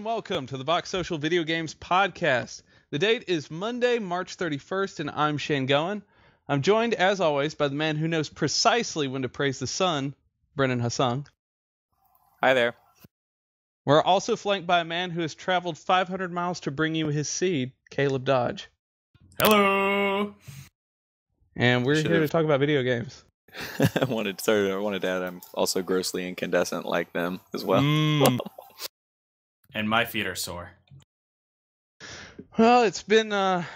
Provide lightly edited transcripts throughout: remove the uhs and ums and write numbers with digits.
welcome to the Vox Social Video Games Podcast. The date is Monday, March 31st, and I'm Shane Goin. I'm joined, as always, by the man who knows precisely when to praise the sun, Brennan Hussung. Hi there. We're also flanked by a man who has traveled 500 miles to bring you his seed, Caleb Dodge. Hello! And we're here to talk about video games. I wanted to add I'm also grossly incandescent like them as well. And my feet are sore. Well, it's been a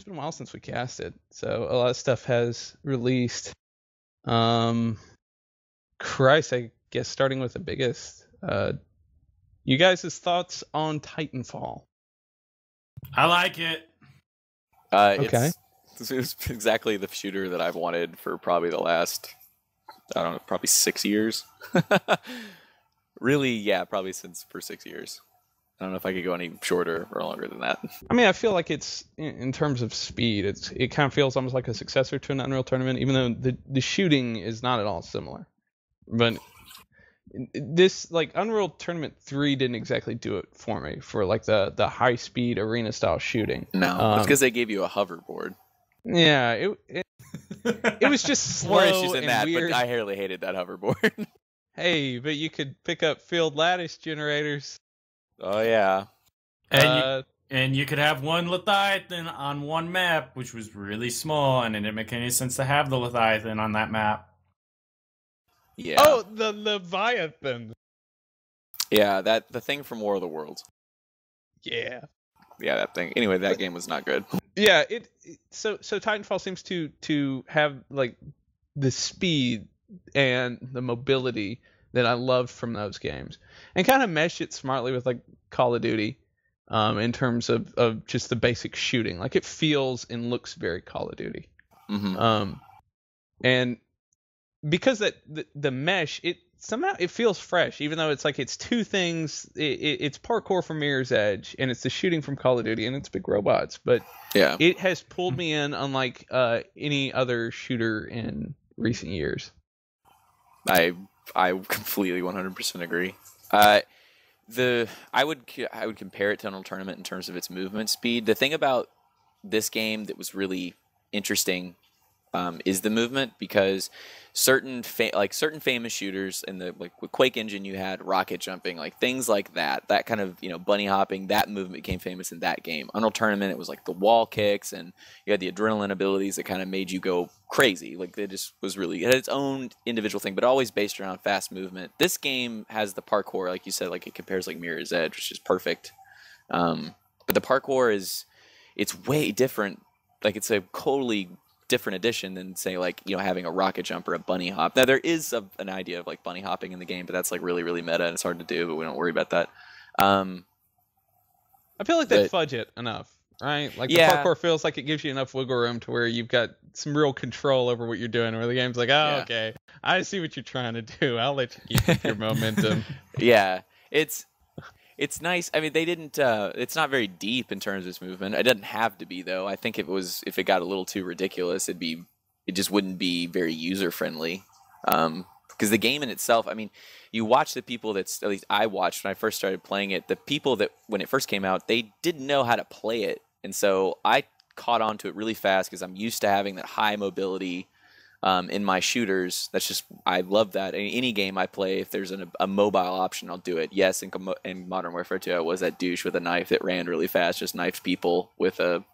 while since we casted, so a lot of stuff has released. Christ, I guess starting with the biggest. You guys' thoughts on TitanFall? I like it. Okay. It's exactly the shooter that I've wanted for probably the last, I don't know, probably 6 years. Really, yeah, probably for 6 years. I don't know if I could go any shorter or longer than that. I mean, I feel like it's, in terms of speed, it kind of feels almost like a successor to an Unreal Tournament, even though the shooting is not at all similar. But this, like, Unreal Tournament 3 didn't exactly do it for me, for, like, the high-speed arena-style shooting. No, it's because they gave you a hoverboard. Yeah, it was just slow more issues than and that, weird. but I really hated that hoverboard. Hey, but you could pick up field lattice generators. Oh, yeah. And you could have one Leviathan on one map, which was really small, and it didn't make any sense to have the Leviathan on that map. Yeah. Oh, the Leviathan. Yeah, the thing from War of the Worlds. Yeah. Yeah, that thing. Anyway, that game was not good. Yeah, so Titanfall seems to have like the speed and the mobility that I loved from those games, and kind of mesh it smartly with like Call of Duty, in terms of just the basic shooting. Like it feels and looks very Call of Duty. Mm-hmm. And because the mesh, it somehow it feels fresh, even though it's like it's two things. It's parkour from Mirror's Edge, and it's the shooting from Call of Duty, and it's big robots. But yeah, it has pulled me in unlike any other shooter in recent years. I completely 100% agree. I would compare it to Unreal Tournament in terms of its movement speed. The thing about this game that was really interesting is the movement, because certain famous shooters in the with Quake Engine, you had rocket jumping, like things like that kind of bunny hopping. That movement became famous in that game. Unreal Tournament, it was like the wall kicks, and you had the adrenaline abilities that kind of made you go crazy. Like it had its own individual thing, but always based around fast movement. This game has the parkour, like you said, like it compares like Mirror's Edge, which is perfect. But the parkour it's way different. Like it's a totally different edition than say like having a rocket jump or a bunny hop. Now there is an idea of like bunny hopping in the game, but that's like really really meta and it's hard to do, but we don't worry about that. I feel like they fudge it enough, right? Like the parkour feels like it gives you enough wiggle room to where you've got some real control over what you're doing, where the game's like, okay, I see what you're trying to do, I'll let you keep your momentum. Yeah, it's nice. I mean, they didn't. It's not very deep in terms of its movement. It doesn't have to be, though. I think if it got a little too ridiculous, it just wouldn't be very user friendly. Because the game in itself, I mean, you watch the people at least I watched when I first started playing it. The people that when it first came out, they didn't know how to play it, and so I caught on to it really fast because I'm used to having that high mobility. In my shooters, I love that. In any game I play, if there's a mobile option, I'll do it. Yes, in Modern Warfare 2, I was that douche with a knife that ran really fast, just knifed people with a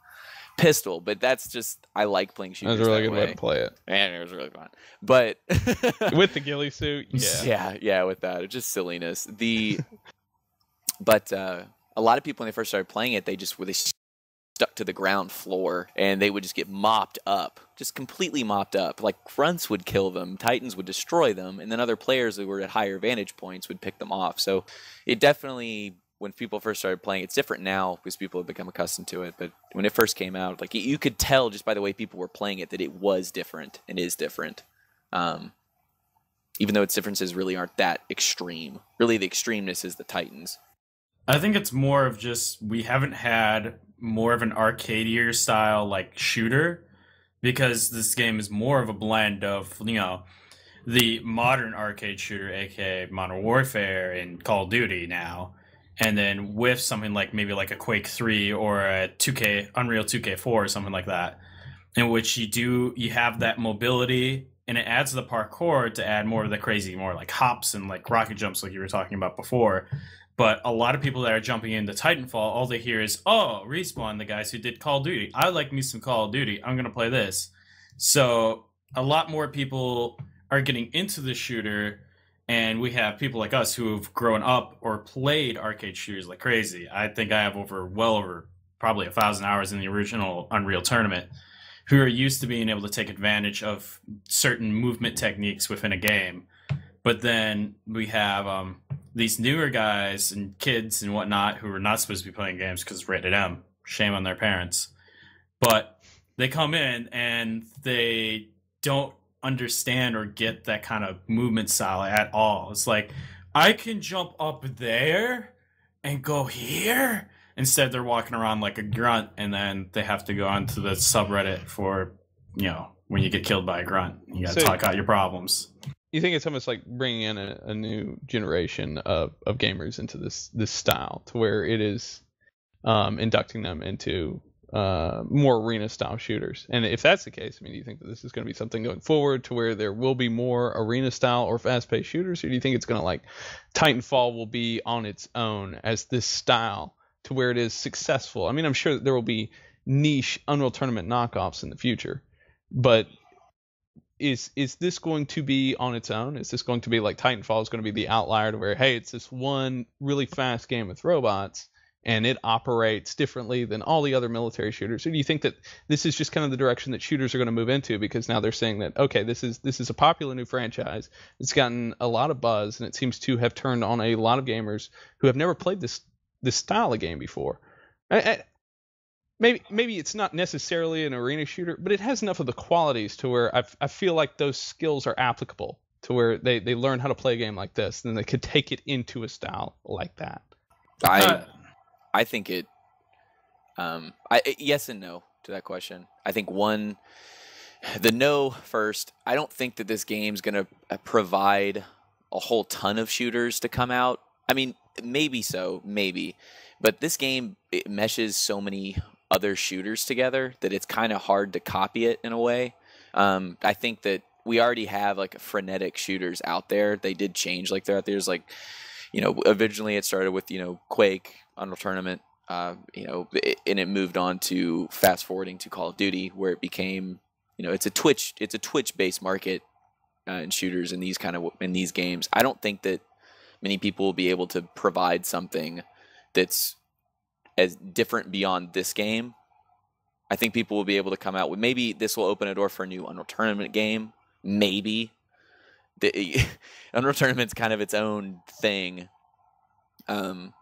pistol. But that's just, I like playing shooters. That was a really good way to play it. And it was really fun. But with the ghillie suit, yeah, with that, it's just silliness. But a lot of people when they first started playing it, they stuck to the ground floor and they would just get mopped up, just completely mopped up. Like grunts would kill them, Titans would destroy them, and then other players who were at higher vantage points would pick them off. So it definitely, when people first started playing, it's different now because people have become accustomed to it. But when it first came out, like you could tell just by the way people were playing it that it was different and is different. Even though its differences really aren't that extreme. Really, the extremeness is the Titans. I think it's more of just we haven't had more of an arcadier style like shooter, because this game is more of a blend of the modern arcade shooter, aka Modern Warfare and Call of Duty now, and then with something like maybe like a Quake 3 or a Unreal 2K4 or something like that, in which you have that mobility, and it adds the parkour to add more of the crazy, more like hops and like rocket jumps like you were talking about before. But a lot of people that are jumping into Titanfall, all they hear is, oh, Respawn, the guys who did Call of Duty. I like me some Call of Duty. I'm going to play this. So a lot more people are getting into the shooter, and we have people like us who have grown up or played arcade shooters like crazy. I think I have well over probably 1,000 hours in the original Unreal Tournament, who are used to being able to take advantage of certain movement techniques within a game. But then we have these newer guys and kids and whatnot who are not supposed to be playing games because it's rated M. Shame on their parents. But they come in and they don't understand or get that kind of movement style at all. It's like, I can jump up there and go here. Instead, they're walking around like a grunt, and then they have to go onto the subreddit for, when you get killed by a grunt. You got to talk out your problems. You think it's almost like bringing in a new generation of gamers into this style, to where it is inducting them into more arena-style shooters? And if that's the case, I mean, do you think that this is going to be something going forward to where there will be more arena-style or fast-paced shooters, or do you think it's going to, like, Titanfall will be on its own as this style to where it is successful? I mean, I'm sure that there will be niche Unreal Tournament knockoffs in the future, but is this going to be on its own? Is this going to be like Titanfall is going to be the outlier to where, hey, it's this one really fast game with robots and it operates differently than all the other military shooters? Or do you think that this is just kind of the direction that shooters are going to move into, because now they're saying that, okay, this is a popular new franchise, it's gotten a lot of buzz, and it seems to have turned on a lot of gamers who have never played this style of game before? Maybe it's not necessarily an arena shooter, but it has enough of the qualities to where I feel like those skills are applicable to where they learn how to play a game like this, and they could take it into a style like that. I think it. Yes and no to that question. I think the no first. I don't think that this game's going to provide a whole ton of shooters to come out. I mean, maybe so, maybe, but this game, it meshes so many other shooters together that it's kind of hard to copy it in a way. I think that we already have like frenetic shooters out there. They did change, like there's like, originally it started with Quake, Unreal Tournament, and it moved on to fast forwarding to Call of Duty, where it became, it's a Twitch based market in shooters in these games. I don't think that many people will be able to provide something that's as different beyond this game. I think people will be able to come out with, maybe this will open a door for a new Unreal Tournament game. Maybe. The Unreal Tournament's kind of its own thing. And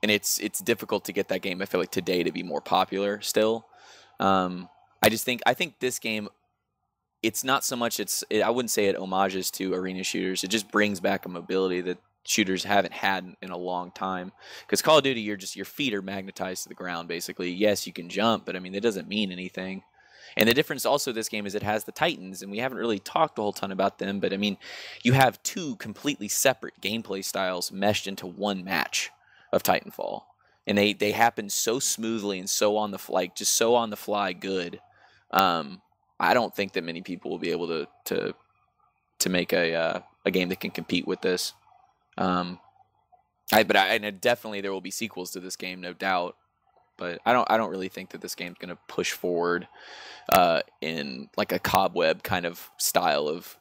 it's difficult to get that game, I feel like, today to be more popular still. I think this game, it's not so much, I wouldn't say it homages to arena shooters. It just brings back a mobility that shooters haven't had in a long time. Because Call of Duty, your feet are magnetized to the ground, basically. Yes, you can jump, but I mean, it doesn't mean anything. And the difference also this game is it has the Titans, and we haven't really talked a whole ton about them, but I mean, you have two completely separate gameplay styles meshed into one match of Titanfall. And they happen so smoothly and so on the fly, just so on the fly good. I don't think that many people will be able to make a game that can compete with this. Definitely there will be sequels to this game, no doubt. But I don't really think that this game's going to push forward in like a cobweb kind of style of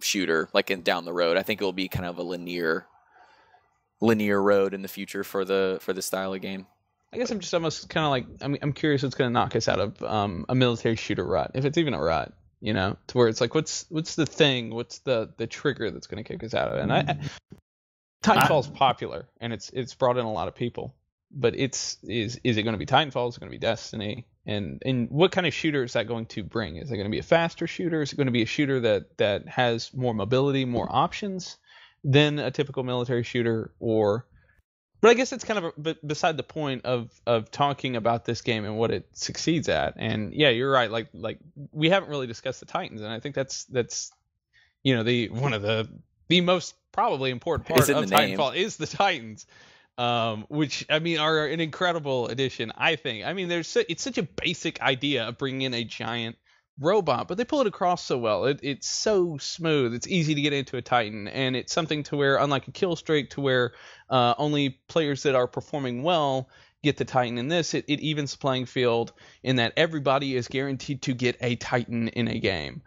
shooter, like down the road. I think it will be kind of a linear road in the future for the style of game. I guess I'm just almost kind of like, I'm curious what's going to knock us out of a military shooter rut, if it's even a rut, to where it's like, what's the thing, what's the trigger that's going to kick us out of it? And Titanfall's popular, and it's brought in a lot of people, but is it going to be Titanfall? Is it going to be Destiny? And what kind of shooter is that going to bring? Is it going to be a faster shooter? Is it going to be a shooter that has more mobility, more options than a typical military shooter? But I guess it's kind of beside the point of talking about this game and what it succeeds at. And yeah, you're right. Like we haven't really discussed the Titans, and I think that's one of the most probably important part of Titanfall is the Titans. which I mean are an incredible addition. I think. I mean, it's such a basic idea of bringing in a giant robot, but they pull it across so well. It's so smooth. It's easy to get into a Titan, and it's something to where, unlike a kill streak, to where only players that are performing well get the Titan. In this, it evens the playing field in that everybody is guaranteed to get a Titan in a game.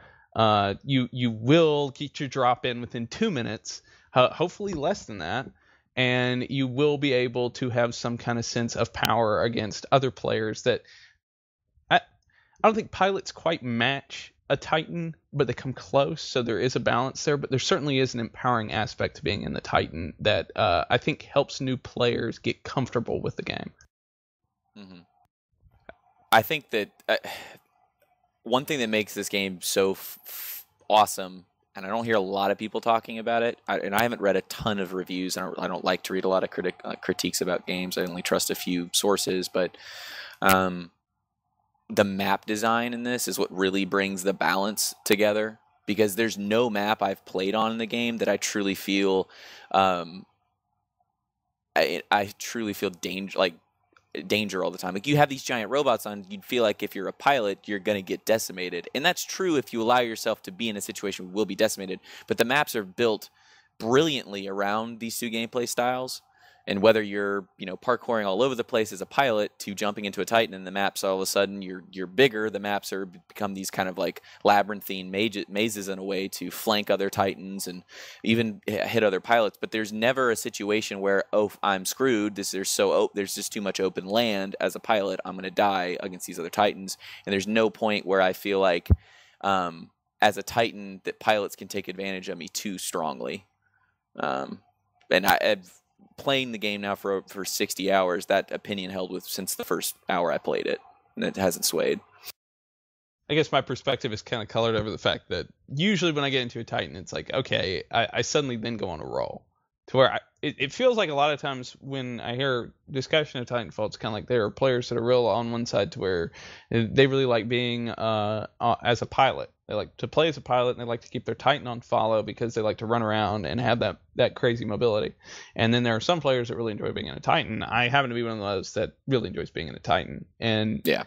You will get your drop in within 2 minutes, hopefully less than that, and you will be able to have some kind of sense of power against other players that I don't think pilots quite match a Titan, but they come close, so there is a balance there. But there certainly is an empowering aspect to being in the Titan that I think helps new players get comfortable with the game. Mm-hmm. I think that one thing that makes this game so awesome, and I don't hear a lot of people talking about it, and I haven't read a ton of reviews, and I don't like to read a lot of critiques about games. I only trust a few sources, but the map design in this is what really brings the balance together, because there's no map I've played on in the game that I truly feel I truly feel danger all the time. Like, you have these giant robots on, you'd feel like if you're a pilot, you're going to get decimated. And that's true if you allow yourself to be in a situation where you will be decimated. But the maps are built brilliantly around these two gameplay styles. And whether you're, parkouring all over the place as a pilot to jumping into a Titan, and the maps all of a sudden you're bigger, the maps become these kind of like labyrinthine mazes in a way to flank other Titans and even hit other pilots. But there's never a situation where, oh, I'm screwed. There's just too much open land as a pilot. I'm going to die against these other Titans. And there's no point where I feel like, as a Titan, that pilots can take advantage of me too strongly. And I've playing the game now for 60 hours, that opinion held with since the first hour I played it, and it hasn't swayed. I guess my perspective is kind of colored over the fact that usually when I get into a Titan, it's like, okay, I suddenly then go on a roll. To where it feels like a lot of times when I hear discussion of TitanFall, it's kind of like there are players that are real on one side to where they really like being as a pilot. They like to play as a pilot, and they like to keep their Titan on follow because they like to run around and have that crazy mobility. And then there are some players that really enjoy being in a Titan. I happen to be one of those that really enjoys being in a Titan. And yeah,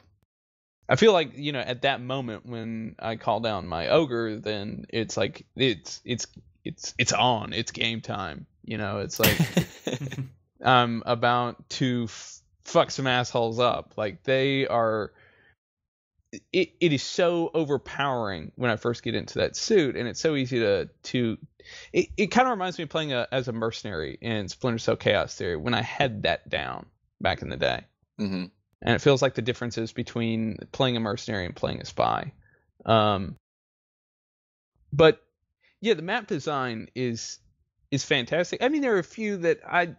I feel like, at that moment when I call down my ogre, then it's like it's on. It's game time. It's like I'm about to fuck some assholes up. Like, they are. It is so overpowering when I first get into that suit, and it's so easy to. It kind of reminds me of playing as a mercenary in Splinter Cell Chaos Theory when I had that down back in the day. Mm-hmm. And it feels like the differences between playing a mercenary and playing a spy. But yeah, the map design is fantastic. I mean, there are a few that I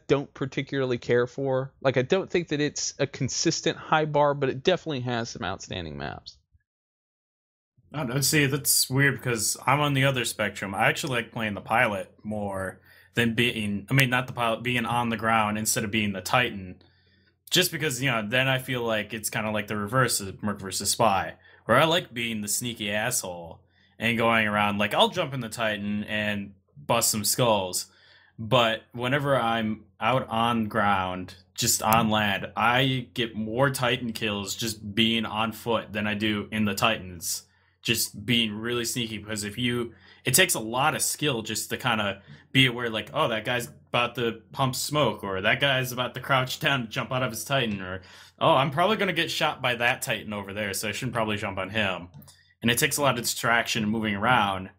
don't particularly care for. Like, I don't think that it's a consistent high bar, but it definitely has some outstanding maps. I don't see, that's weird because I'm on the other spectrum. I actually like playing the pilot more than being on the ground instead of being the Titan. Just because, then I feel like it's kind of like the reverse of Merc versus Spy, where I like being the sneaky asshole and going around, like, I'll jump in the Titan and bust some skulls. But whenever I'm out on ground, just on land, I get more Titan kills just being on foot than I do in the Titans. Just being really sneaky, because it takes a lot of skill just to kind of be aware, like, oh, that guy's about to pump smoke, or that guy's about to crouch down to jump out of his Titan, or, oh, I'm probably going to get shot by that Titan over there, so I shouldn't probably jump on him. And it takes a lot of distraction and moving around,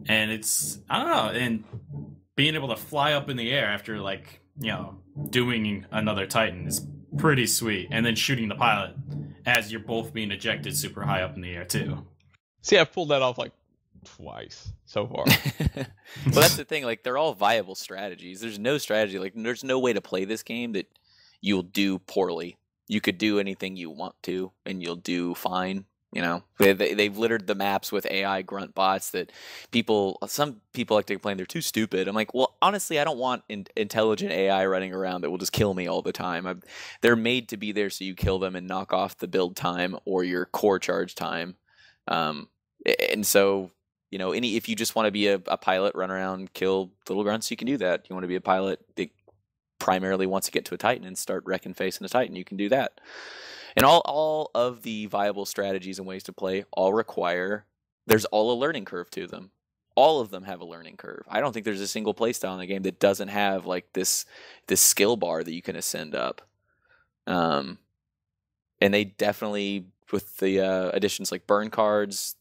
and it's, I don't know, and being able to fly up in the air after, like, doing another Titan is pretty sweet. And then shooting the pilot as you're both being ejected super high up in the air, too. See, I've pulled that off, like, twice so far. Well, that's the thing. Like, they're all viable strategies. There's no strategy. Like, there's no way to play this game that you'll do poorly. You could do anything you want to, and you'll do fine. They've littered the maps with AI grunt bots that some people like to complain they're too stupid. I'm like, well, honestly, I don't want intelligent AI running around that will just kill me all the time. They're made to be there so you kill them and knock off the build time or your core charge time. And so, if you just want to be a pilot, run around, kill little grunts, you can do that. You want to be a pilot, primarily wants to get to a Titan and start wrecking face in a Titan, you can do that. And all of the viable strategies and ways to play all require, there's all a learning curve to them. All of them have a learning curve. I don't think there's a single playstyle in the game that doesn't have like this skill bar that you can ascend up. And they definitely, with the additions like burn cards,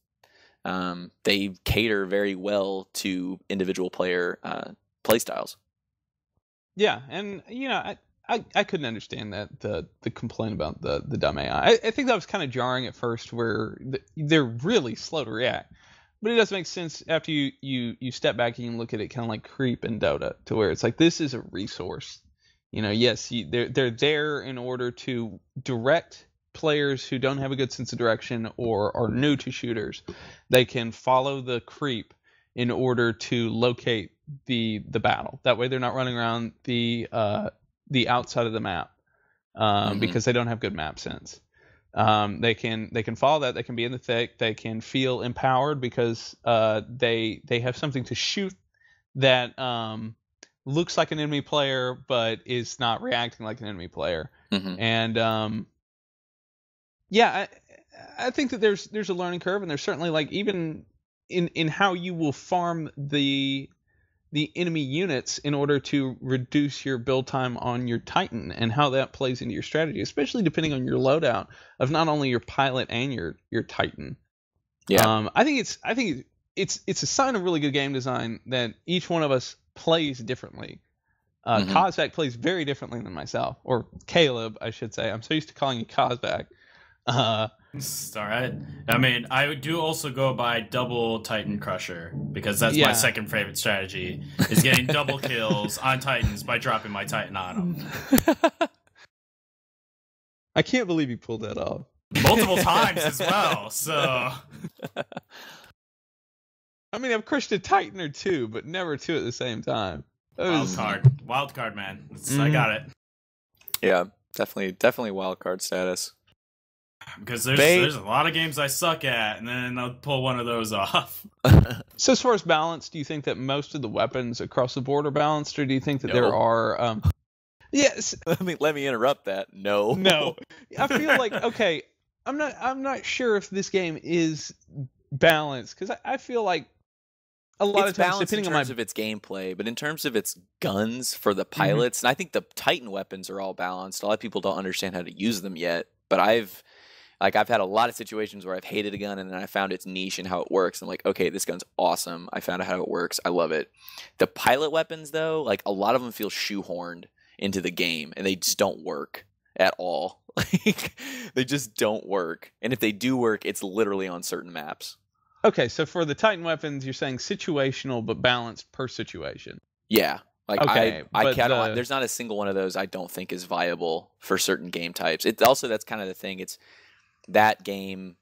they cater very well to individual player playstyles. Yeah, and I couldn't understand that the complaint about the dumb AI. I think that was kind of jarring at first, where they're really slow to react. But it does make sense after you step back and you look at it kind of like Creep in Dota, to where it's like, this is a resource. Yes, they're there in order to direct players who don't have a good sense of direction or are new to shooters. They can follow the Creep in order to locate the battle. That way they're not running around the outside of the map because they don't have good map sense. They can follow that. They can be in the thick. They can feel empowered because they have something to shoot that looks like an enemy player but is not reacting like an enemy player. And I think that there's a learning curve, and there's certainly, like, even in how you will farm the enemy units in order to reduce your build time on your Titan, and how that plays into your strategy, especially depending on your loadout of not only your pilot and your Titan. Yeah. I think it's a sign of really good game design that each one of us plays differently. Kozak plays very differently than myself, or Caleb, I should say. I'm so used to calling you Kozak. It's all right. I mean, I do also go by double Titan Crusher, because that's my second favorite strategy, is getting double kills on Titans by dropping my Titan on them. I can't believe you pulled that off. Multiple times as well, so... I mean, I've crushed a Titan or two, but never two at the same time. Wild card, man. I got it. Yeah, definitely wild card status. Because there's a lot of games I suck at, and then I'll pull one of those off. So as far as balance, do you think that most of the weapons across the board are balanced, or do you think that there are... Yes. Let me interrupt that. No. I feel like, okay, I'm not sure if this game is balanced, because I feel like a lot of times, depending on in terms of its gameplay, but in terms of its guns for the pilots, and I think the Titan weapons are all balanced. A lot of people don't understand how to use them yet, but I've had a lot of situations where I've hated a gun, and then I found its niche and how it works. I'm like, okay, this gun's awesome. I found out how it works. I love it. The pilot weapons, though, like, a lot of them feel shoehorned into the game, and they just don't work at all. Like, they just don't work. And if they do work, it's literally on certain maps. Okay, so for the Titan weapons, you're saying situational but balanced per situation. Yeah. Like, okay, there's not a single one of those I don't think is viable for certain game types. It's also, that's kind of the thing. It's that game,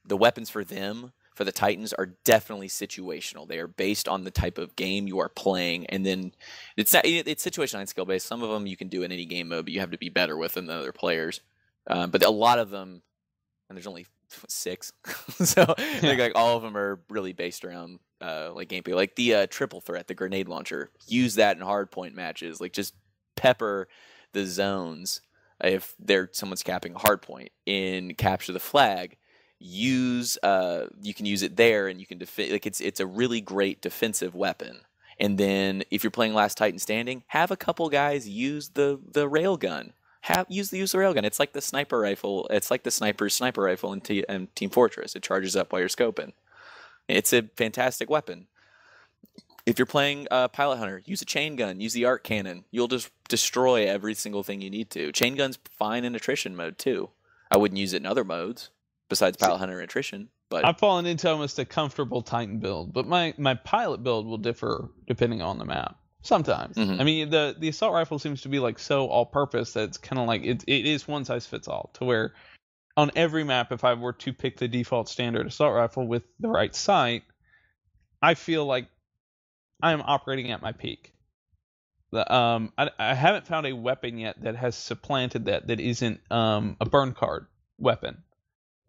the weapons for them, for the Titans, are definitely situational. They are based on the type of game you are playing, and then it's situational and skill based. Some of them you can do in any game mode, but you have to be better with than the other players. But a lot of them, and there's only 6, so I think like all of them are really based around like gameplay. Like the triple threat, the grenade launcher, use that in hardpoint matches. Like, just pepper the zones. If someone's capping a hardpoint in capture the flag, you can use it there, and you can defend. Like, it's a really great defensive weapon. And then if you're playing Last Titan Standing, have a couple guys use the railgun. Use the railgun. It's like the sniper rifle. It's like the sniper's sniper rifle in Team Fortress. It charges up while you're scoping. It's a fantastic weapon. If you're playing Pilot Hunter, use a chain gun. Use the arc cannon. You'll just destroy every single thing you need to. Chain gun's fine in attrition mode too. I wouldn't use it in other modes besides Pilot Hunter and attrition. But I've fallen into almost a comfortable Titan build, but my pilot build will differ depending on the map. Sometimes. I mean, the assault rifle seems to be like so all-purpose that it's kind of like it is one size fits all. To where on every map, if I were to pick the default standard assault rifle with the right sight, I feel like I am operating at my peak. I haven't found a weapon yet that has supplanted that isn't a burn card weapon.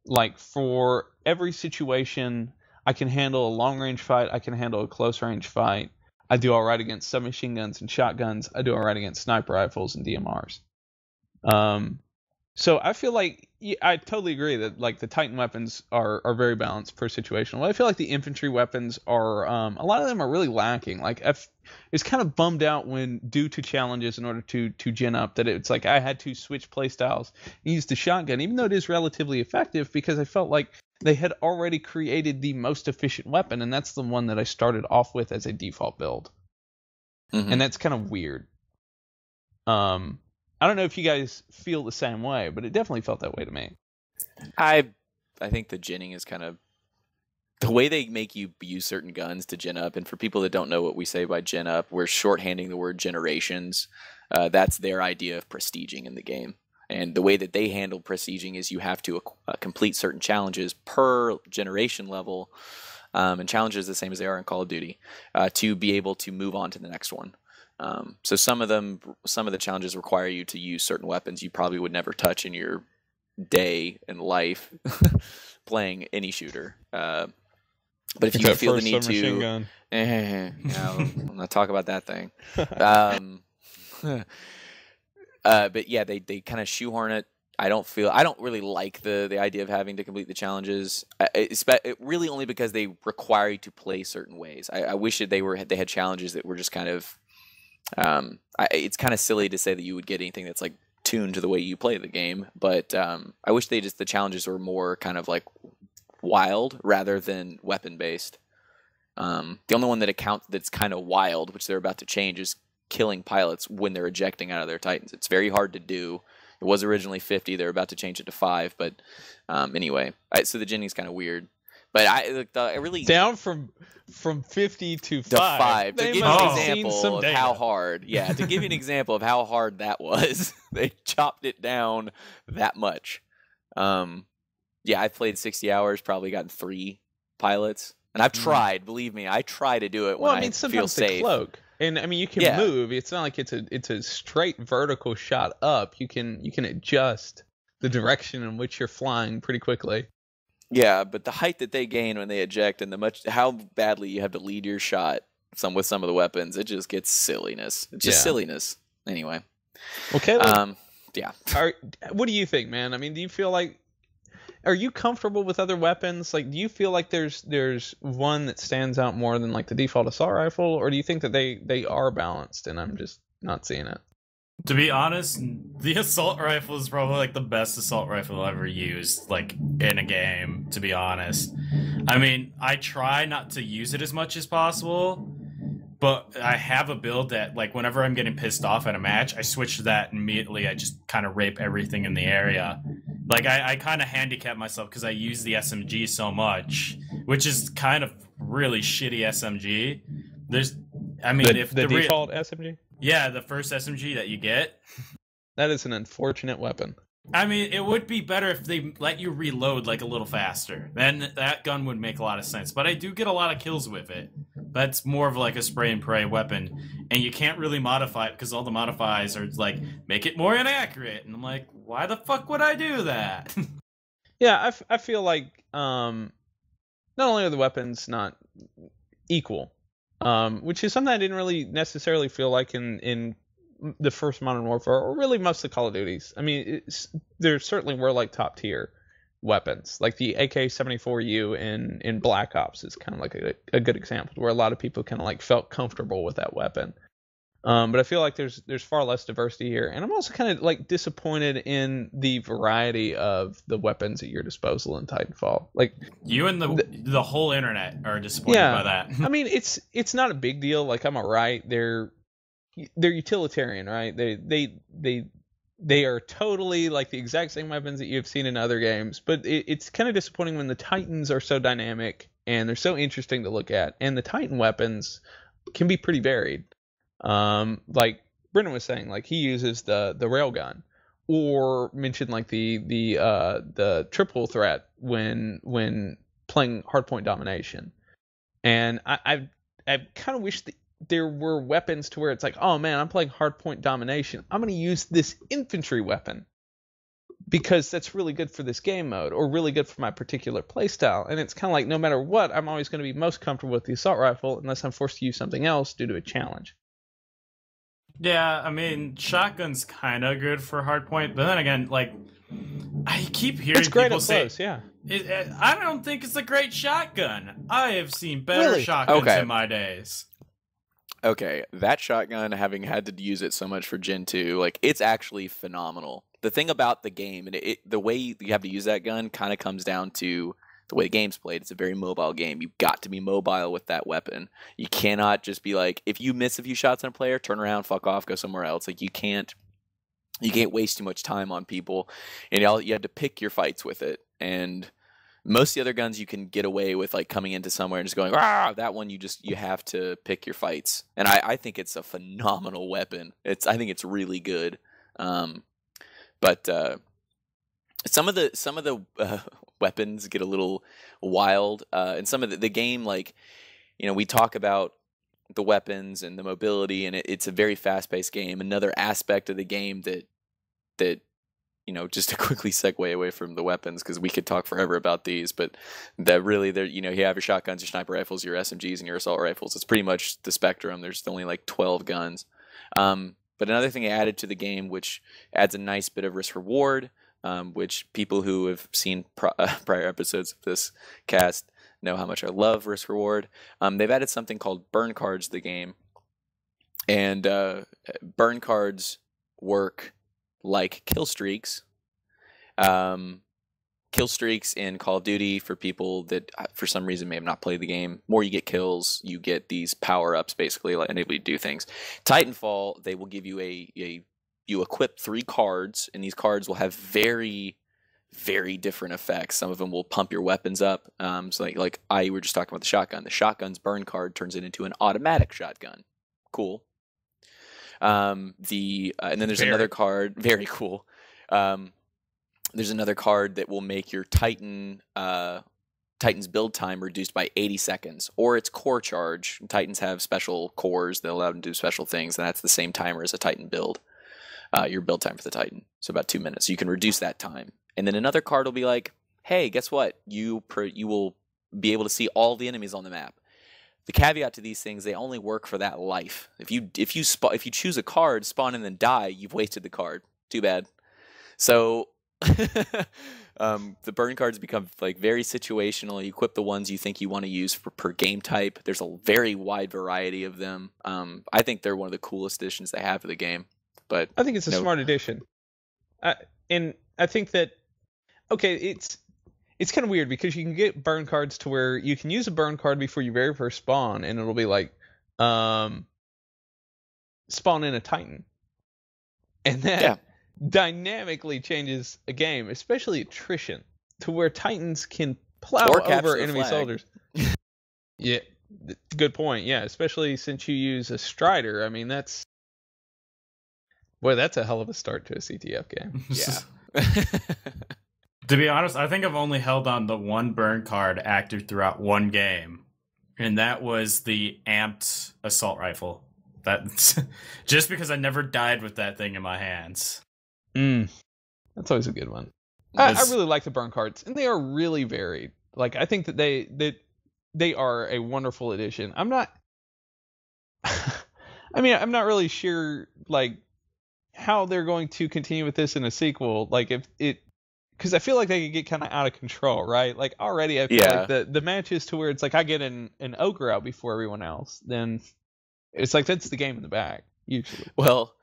Like, for every situation, I can handle a long range fight. I can handle a close range fight. I do all right against submachine guns and shotguns. I do all right against sniper rifles and DMRs. So I feel like I totally agree that like the Titan weapons are very balanced per situation. Well, I feel like the infantry weapons are a lot of them are really lacking. Like it's kind of bummed out when due to challenges in order to gen up that it's like I had to switch playstyles and use the shotgun, even though it is relatively effective, because I felt like they had already created the most efficient weapon, and that's the one that I started off with as a default build. And that's kind of weird. I don't know if you guys feel the same way, but it definitely felt that way to me. I think the genning is kind of the way they make you use certain guns to gen up. And for people that don't know what we say by gen up, we're shorthanding the word generations. That's their idea of prestiging in the game. And the way that they handle prestiging is you have to complete certain challenges per generation level, and challenges the same as they are in Call of Duty, to be able to move on to the next one. So some of the challenges require you to use certain weapons you probably would never touch in your day and life playing any shooter. But if you feel the need to, I'm not talk about that thing. But yeah, they kind of shoehorn it. I don't really like the idea of having to complete the challenges. It really only because they require you to play certain ways. I wish that they had challenges that were just kind of. It's kind of silly to say that you would get anything that's like tuned to the way you play the game, but I wish the challenges were more kind of like wild rather than weapon based. The only one that's kind of wild, which they're about to change, is killing pilots when they're ejecting out of their Titans. It's very hard to do. It was originally 50. They're about to change it to 5, but anyway. So the genning's kind of weird. But I really down from 50 to 5. To give you an example of how hard. Yeah, to give you an example of how hard that was, they chopped it down that much. Yeah, I played 60 hours, probably gotten 3 pilots, and I've tried. Believe me, I try to do it when I feel safe. They cloak, and I mean you can move. It's not like it's a straight vertical shot up. You can adjust the direction in which you're flying pretty quickly. Yeah, but the height that they gain when they eject and how badly you have to lead your shot with some of the weapons, it just gets silliness. It's just silliness. Anyway. Okay. Yeah. What do you think, man? I mean, do you feel like are you comfortable with other weapons? Like, do you feel like there's one that stands out more than like the default assault rifle, or do you think that they are balanced and I'm just not seeing it? To be honest, the assault rifle is probably like the best assault rifle I've ever used, like in a game, to be honest. I mean, I try not to use it as much as possible, but I have a build that, like, whenever I'm getting pissed off at a match, I switch to that immediately. I just kind of rape everything in the area. Like, I kind of handicap myself because I use the SMG so much, which is kind of really shitty SMG. If the default SMG? Yeah, the first SMG that you get. That is an unfortunate weapon. I mean, it would be better if they let you reload like a little faster. Then that gun would make a lot of sense. But I do get a lot of kills with it. That's more of like a spray and pray weapon. And you can't really modify it because all the modifiers are like, make it more inaccurate. And I'm like, why the fuck would I do that? Yeah, I feel like not only are the weapons not equal, which is something I didn't really necessarily feel like in the first Modern Warfare, or really most of the Call of Duties. I mean, there certainly were like top tier weapons, like the AK-74U in Black Ops is kind of like a good example where a lot of people kind of like felt comfortable with that weapon. But I feel like there's far less diversity here, and I'm also kind of like disappointed in the variety of the weapons at your disposal in Titanfall. Like you and the whole internet are disappointed by that. I mean, it's not a big deal. Like I'm alright. They're utilitarian, right? They are totally like the exact same weapons that you've seen in other games, but it's kind of disappointing when the Titans are so dynamic and they're so interesting to look at, and the Titan weapons can be pretty varied. Like Brennan was saying, like he uses the railgun, or mentioned like the triple threat when playing hardpoint domination, and I kind of wish that there were weapons to where it's like, oh man, I'm playing hardpoint domination, I'm going to use this infantry weapon. because that's really good for this game mode or really good for my particular playstyle. And it's kind of like no matter what, I'm always going to be most comfortable with the assault rifle unless I'm forced to use something else due to a challenge. Yeah, I mean, shotgun's kind of good for hardpoint, but then again, like, I keep hearing it's great people up say, close, yeah. I don't think it's a great shotgun. I have seen better shotguns in my days. Okay, that shotgun, having had to use it so much for Gen 2, like, it's actually phenomenal. The thing about the game, and the way you have to use that gun kind of comes down to the way the game's played. It's a very mobile game. You've got to be mobile with that weapon. You cannot just be like, if you miss a few shots on a player, turn around, fuck off, go somewhere else. Like, you can't waste too much time on people, and you have to pick your fights with it. And most of the other guns you can get away with, like, coming into somewhere and just going, that one you have to pick your fights. And I think it's a phenomenal weapon. I think it's really good. But some of the weapons get a little wild, and some of the game, like, we talk about the weapons and the mobility, and it's a very fast-paced game. Another aspect of the game that just to quickly segue away from the weapons, because we could talk forever about these, but that really, you have your shotguns, your sniper rifles, your SMGs, and your assault rifles. It's pretty much the spectrum. There's only like 12 guns. But another thing I added to the game, which adds a nice bit of risk reward, which people who have seen prior episodes of this cast know how much I love risk reward. They've added something called burn cards to the game, and burn cards work like kill streaks. Kill streaks in Call of Duty, for people that for some reason may have not played the game, more you get kills, you get these power-ups basically that enable you to do things. Titanfall, they will give you you equip 3 cards, and these cards will have very, very different effects. Some of them will pump your weapons up. So like we were just talking about the shotgun. The shotgun's burn card turns it into an automatic shotgun. Cool. And then there's another card, very cool. There's another card that will make your Titan's build time reduced by 80 seconds, or its core charge. Titans have special cores that allow them to do special things, and that's the same timer as a Titan build. Your build time for the Titan, so about 2 minutes. So you can reduce that time. And then another card will be like, hey, guess what? You will be able to see all the enemies on the map. The caveat to these things, they only work for that life. If you choose a card, spawn and then die, you've wasted the card. Too bad. So the burn cards become like very situational. You equip the ones you think you want to use per game type. There's a very wide variety of them. I think they're one of the coolest additions they have to the game. But I think it's a smart addition. And I think that, okay, it's kind of weird because you can get burn cards to where you can use a burn card before you very first spawn, and it'll be like, spawn in a Titan. And that dynamically changes a game, especially attrition, to where Titans can plow over enemy soldiers. Yeah, good point. Yeah, especially since you use a Strider. I mean, that's a hell of a start to a CTF game. Yeah. To be honest, I think I've only held on the one burn card active throughout one game, and that was the amped assault rifle. That's just because I never died with that thing in my hands. That's always a good one. I really like the burn cards, and they are really varied. Like, I think that they are a wonderful addition. I'm not really sure like how they're going to continue with this in a sequel. Like, because I feel like they could get kind of out of control, right? Like, already I feel like the matches to where it's like I get an ogre out before everyone else, then it's like that's the game in the bag usually. Well,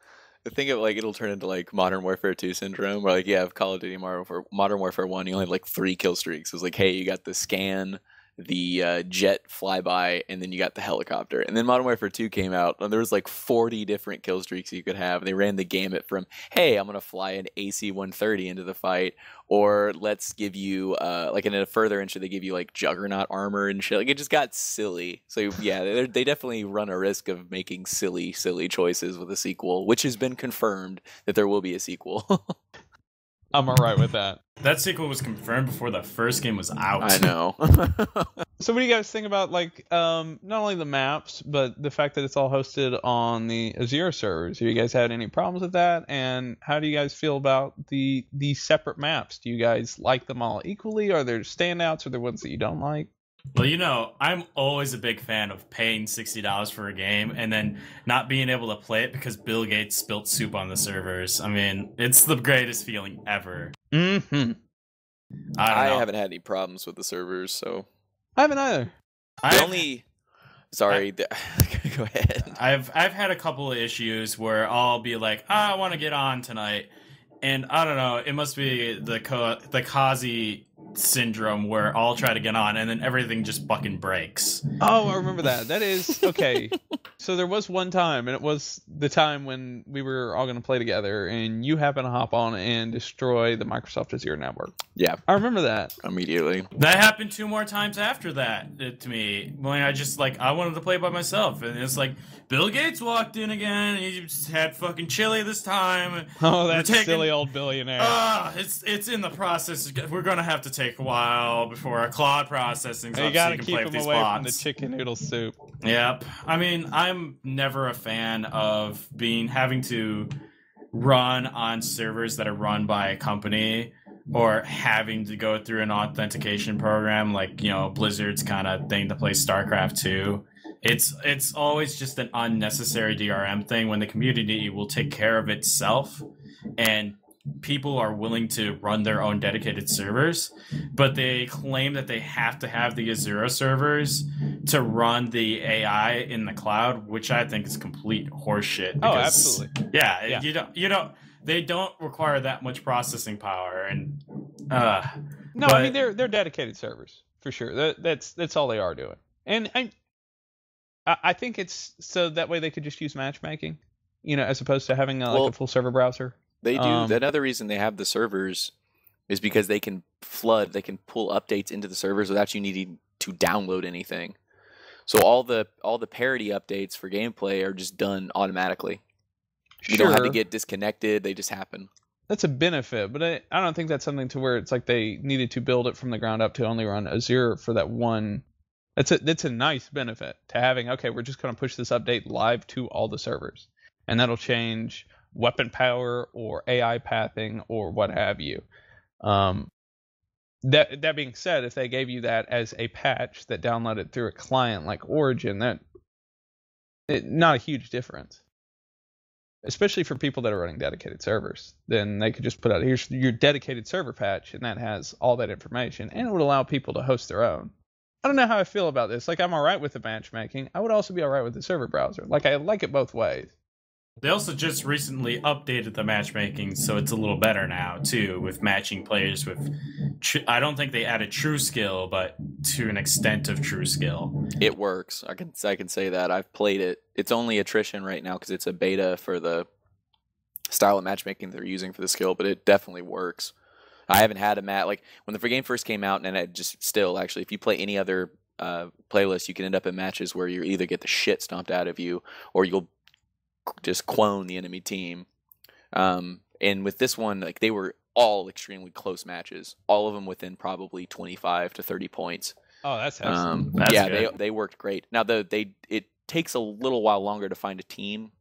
the thing of like it'll turn into like Modern Warfare 2 syndrome, where like Call of Duty Modern Warfare 1, you only have like 3 kill streaks. It was like, hey, you got the scan, the jet flyby, and then you got the helicopter. And then Modern Warfare 2 came out, and there was like 40 different kill streaks you could have. They ran the gamut from, hey, I'm gonna fly an AC-130 into the fight, or let's give you like in a further entry they give you like Juggernaut armor and shit. Like, it just got silly. So yeah, they definitely run a risk of making silly choices with a sequel, which has been confirmed that there will be a sequel. I'm alright with that. That sequel was confirmed before the first game was out. I know. So what do you guys think about like not only the maps but the fact that it's all hosted on the Azure servers? Have you guys had any problems with that? And how do you guys feel about the separate maps? Do you guys like them all equally? Are there standouts? Or are there ones that you don't like? Well, I'm always a big fan of paying $60 for a game and then not being able to play it because Bill Gates spilt soup on the servers. I mean, it's the greatest feeling ever. Mm-hmm. I haven't had any problems with the servers, so I haven't either. Sorry, go ahead. I've had a couple of issues where I'll be like, I want to get on tonight, and I don't know, it must be the Kazi syndrome where I'll try to get on and then everything just fucking breaks. Oh, I remember that. That is okay. So there was one time, and it was the time when we were all going to play together, and you happened to hop on and destroy the Microsoft Azure network. Yeah, I remember that immediately. That happened 2 more times after that to me when I just I wanted to play by myself, and it's like Bill Gates walked in again, and he just had fucking chili this time. Oh, that silly old billionaire. It's in the process. We're gonna have to take a while before our cloud processing. You gotta keep him away from the chicken noodle soup. Yep. I mean, I'm never a fan of having to run on servers that are run by a company or having to go through an authentication program like, Blizzard's kind of thing to play StarCraft 2. It's always just an unnecessary DRM thing when the community will take care of itself and people are willing to run their own dedicated servers, but they claim that they have to have the Azure servers to run the AI in the cloud, which I think is complete horseshit. Because, absolutely. Yeah, they don't require that much processing power, and no, I mean they're dedicated servers for sure. That's all they are doing, and I think it's so that way they could just use matchmaking, as opposed to having a full server browser. They do. Another reason they have the servers is because they can pull updates into the servers without you needing to download anything. So all the parity updates for gameplay are just done automatically. You don't have to get disconnected; they just happen. That's a benefit, but I don't think that's something to where it's like they needed to build it from the ground up to only run Azure for that one. That's a nice benefit to having. Okay, we're just going to push this update live to all the servers, and that'll change weapon power or AI pathing or what have you. That being said, if they gave you that as a patch that downloaded through a client like Origin, not a huge difference. Especially for people that are running dedicated servers, then they could just put out, here's your dedicated server patch, and that has all that information, and it would allow people to host their own. I don't know how I feel about this. I'm all right with the matchmaking. I would also be all right with the server browser. I like it both ways. They also just recently updated the matchmaking, so it's a little better now, too, with matching players with... I don't think they added true skill, but to an extent of true skill. It works. I can say that. I've played it. It's only attrition right now because it's a beta for the style of matchmaking they're using for the skill, but it definitely works. I haven't had a match... when the game first came out, and it just still, actually, if you play any other playlist, you can end up in matches where you either get the shit stomped out of you, or you'll just clone the enemy team. And with this one, they were all extremely close matches, all of them within probably 25 to 30 points. Oh, that's awesome. They worked great. Now it takes a little while longer to find a team,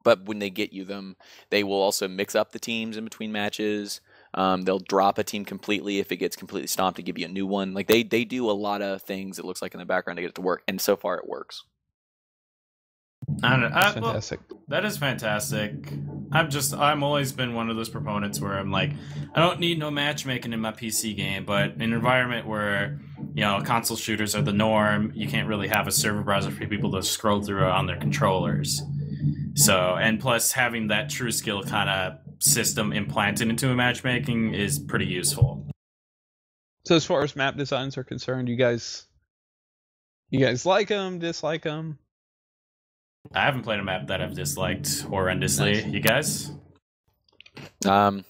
but when they get you them, they will also mix up the teams in between matches. They'll drop a team completely if it gets completely stomped to give you a new one. They do a lot of things, it looks like, in the background to get it to work, and so far it works. Fantastic. That is fantastic. I'm always been one of those proponents where I'm like, I don't need no matchmaking in my PC game, but in an environment where, console shooters are the norm, you can't really have a server browser for people to scroll through on their controllers. So, and plus having that true skill kind of system implanted into a matchmaking is pretty useful. So as far as map designs are concerned, you guys like them, dislike them? I haven't played a map that I've disliked horrendously. Nice. You guys? The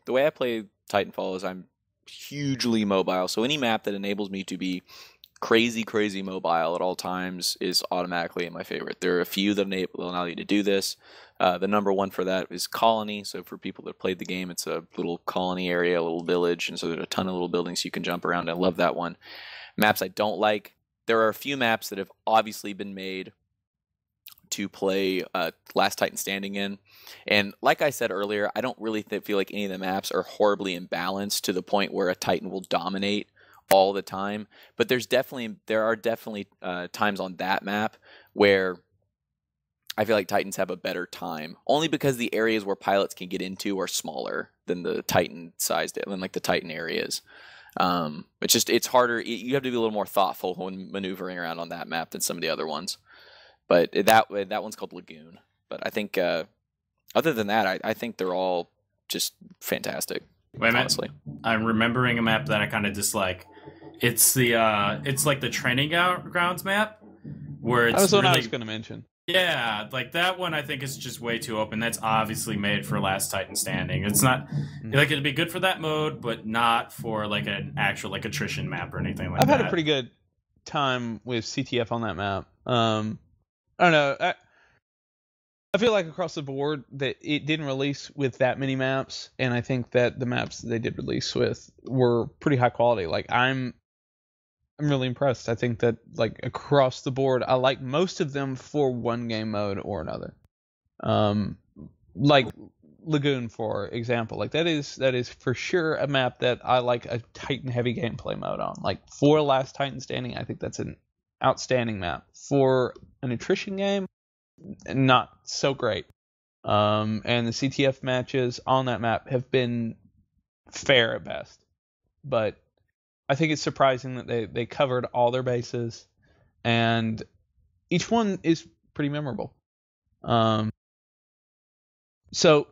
way I play TitanFall is I'm hugely mobile. So any map that enables me to be crazy mobile at all times is automatically my favorite. There are a few that allow you to do this. The number one for that is Colony. So for people that played the game, it's a little colony area, a little village, and so there's a ton of little buildings you can jump around. I love that one. Maps I don't like. There are a few maps that have obviously been made to play Last Titan Standing in. And like I said earlier, I don't really feel like any of the maps are horribly imbalanced to the point where a Titan will dominate all the time. But there are definitely times on that map where I feel like Titans have a better time, only because the areas where pilots can get into are smaller than the Titan sized, than like the Titan areas. It's harder. You have to be a little more thoughtful when maneuvering around on that map than some of the other ones. But that one's called Lagoon. But I think other than that, I think they're all just fantastic. Wait a minute. Honestly, I'm remembering a map that I kind of dislike. It's it's like the training grounds map where it's that was what really, I was going to mention. Yeah, like that one I think is just way too open. That's obviously made for Last Titan Standing. It's not like it'd be good for that mode, but not for like an actual like attrition map or anything like that. I've had a pretty good time with CTF on that map. I don't know. I feel like across the board that it didn't release with that many maps, and I think that the maps they did release with were pretty high quality. Like I'm really impressed. I think that like across the board, I like most of them for one game mode or another. Like Lagoon, for example, like that is for sure a map that I like a Titan heavy gameplay mode on. Like for Last Titan Standing, I think that's an outstanding map. For an attrition game, not so great. And the CTF matches on that map have been fair at best, but I think it's surprising that they covered all their bases, and each one is pretty memorable. So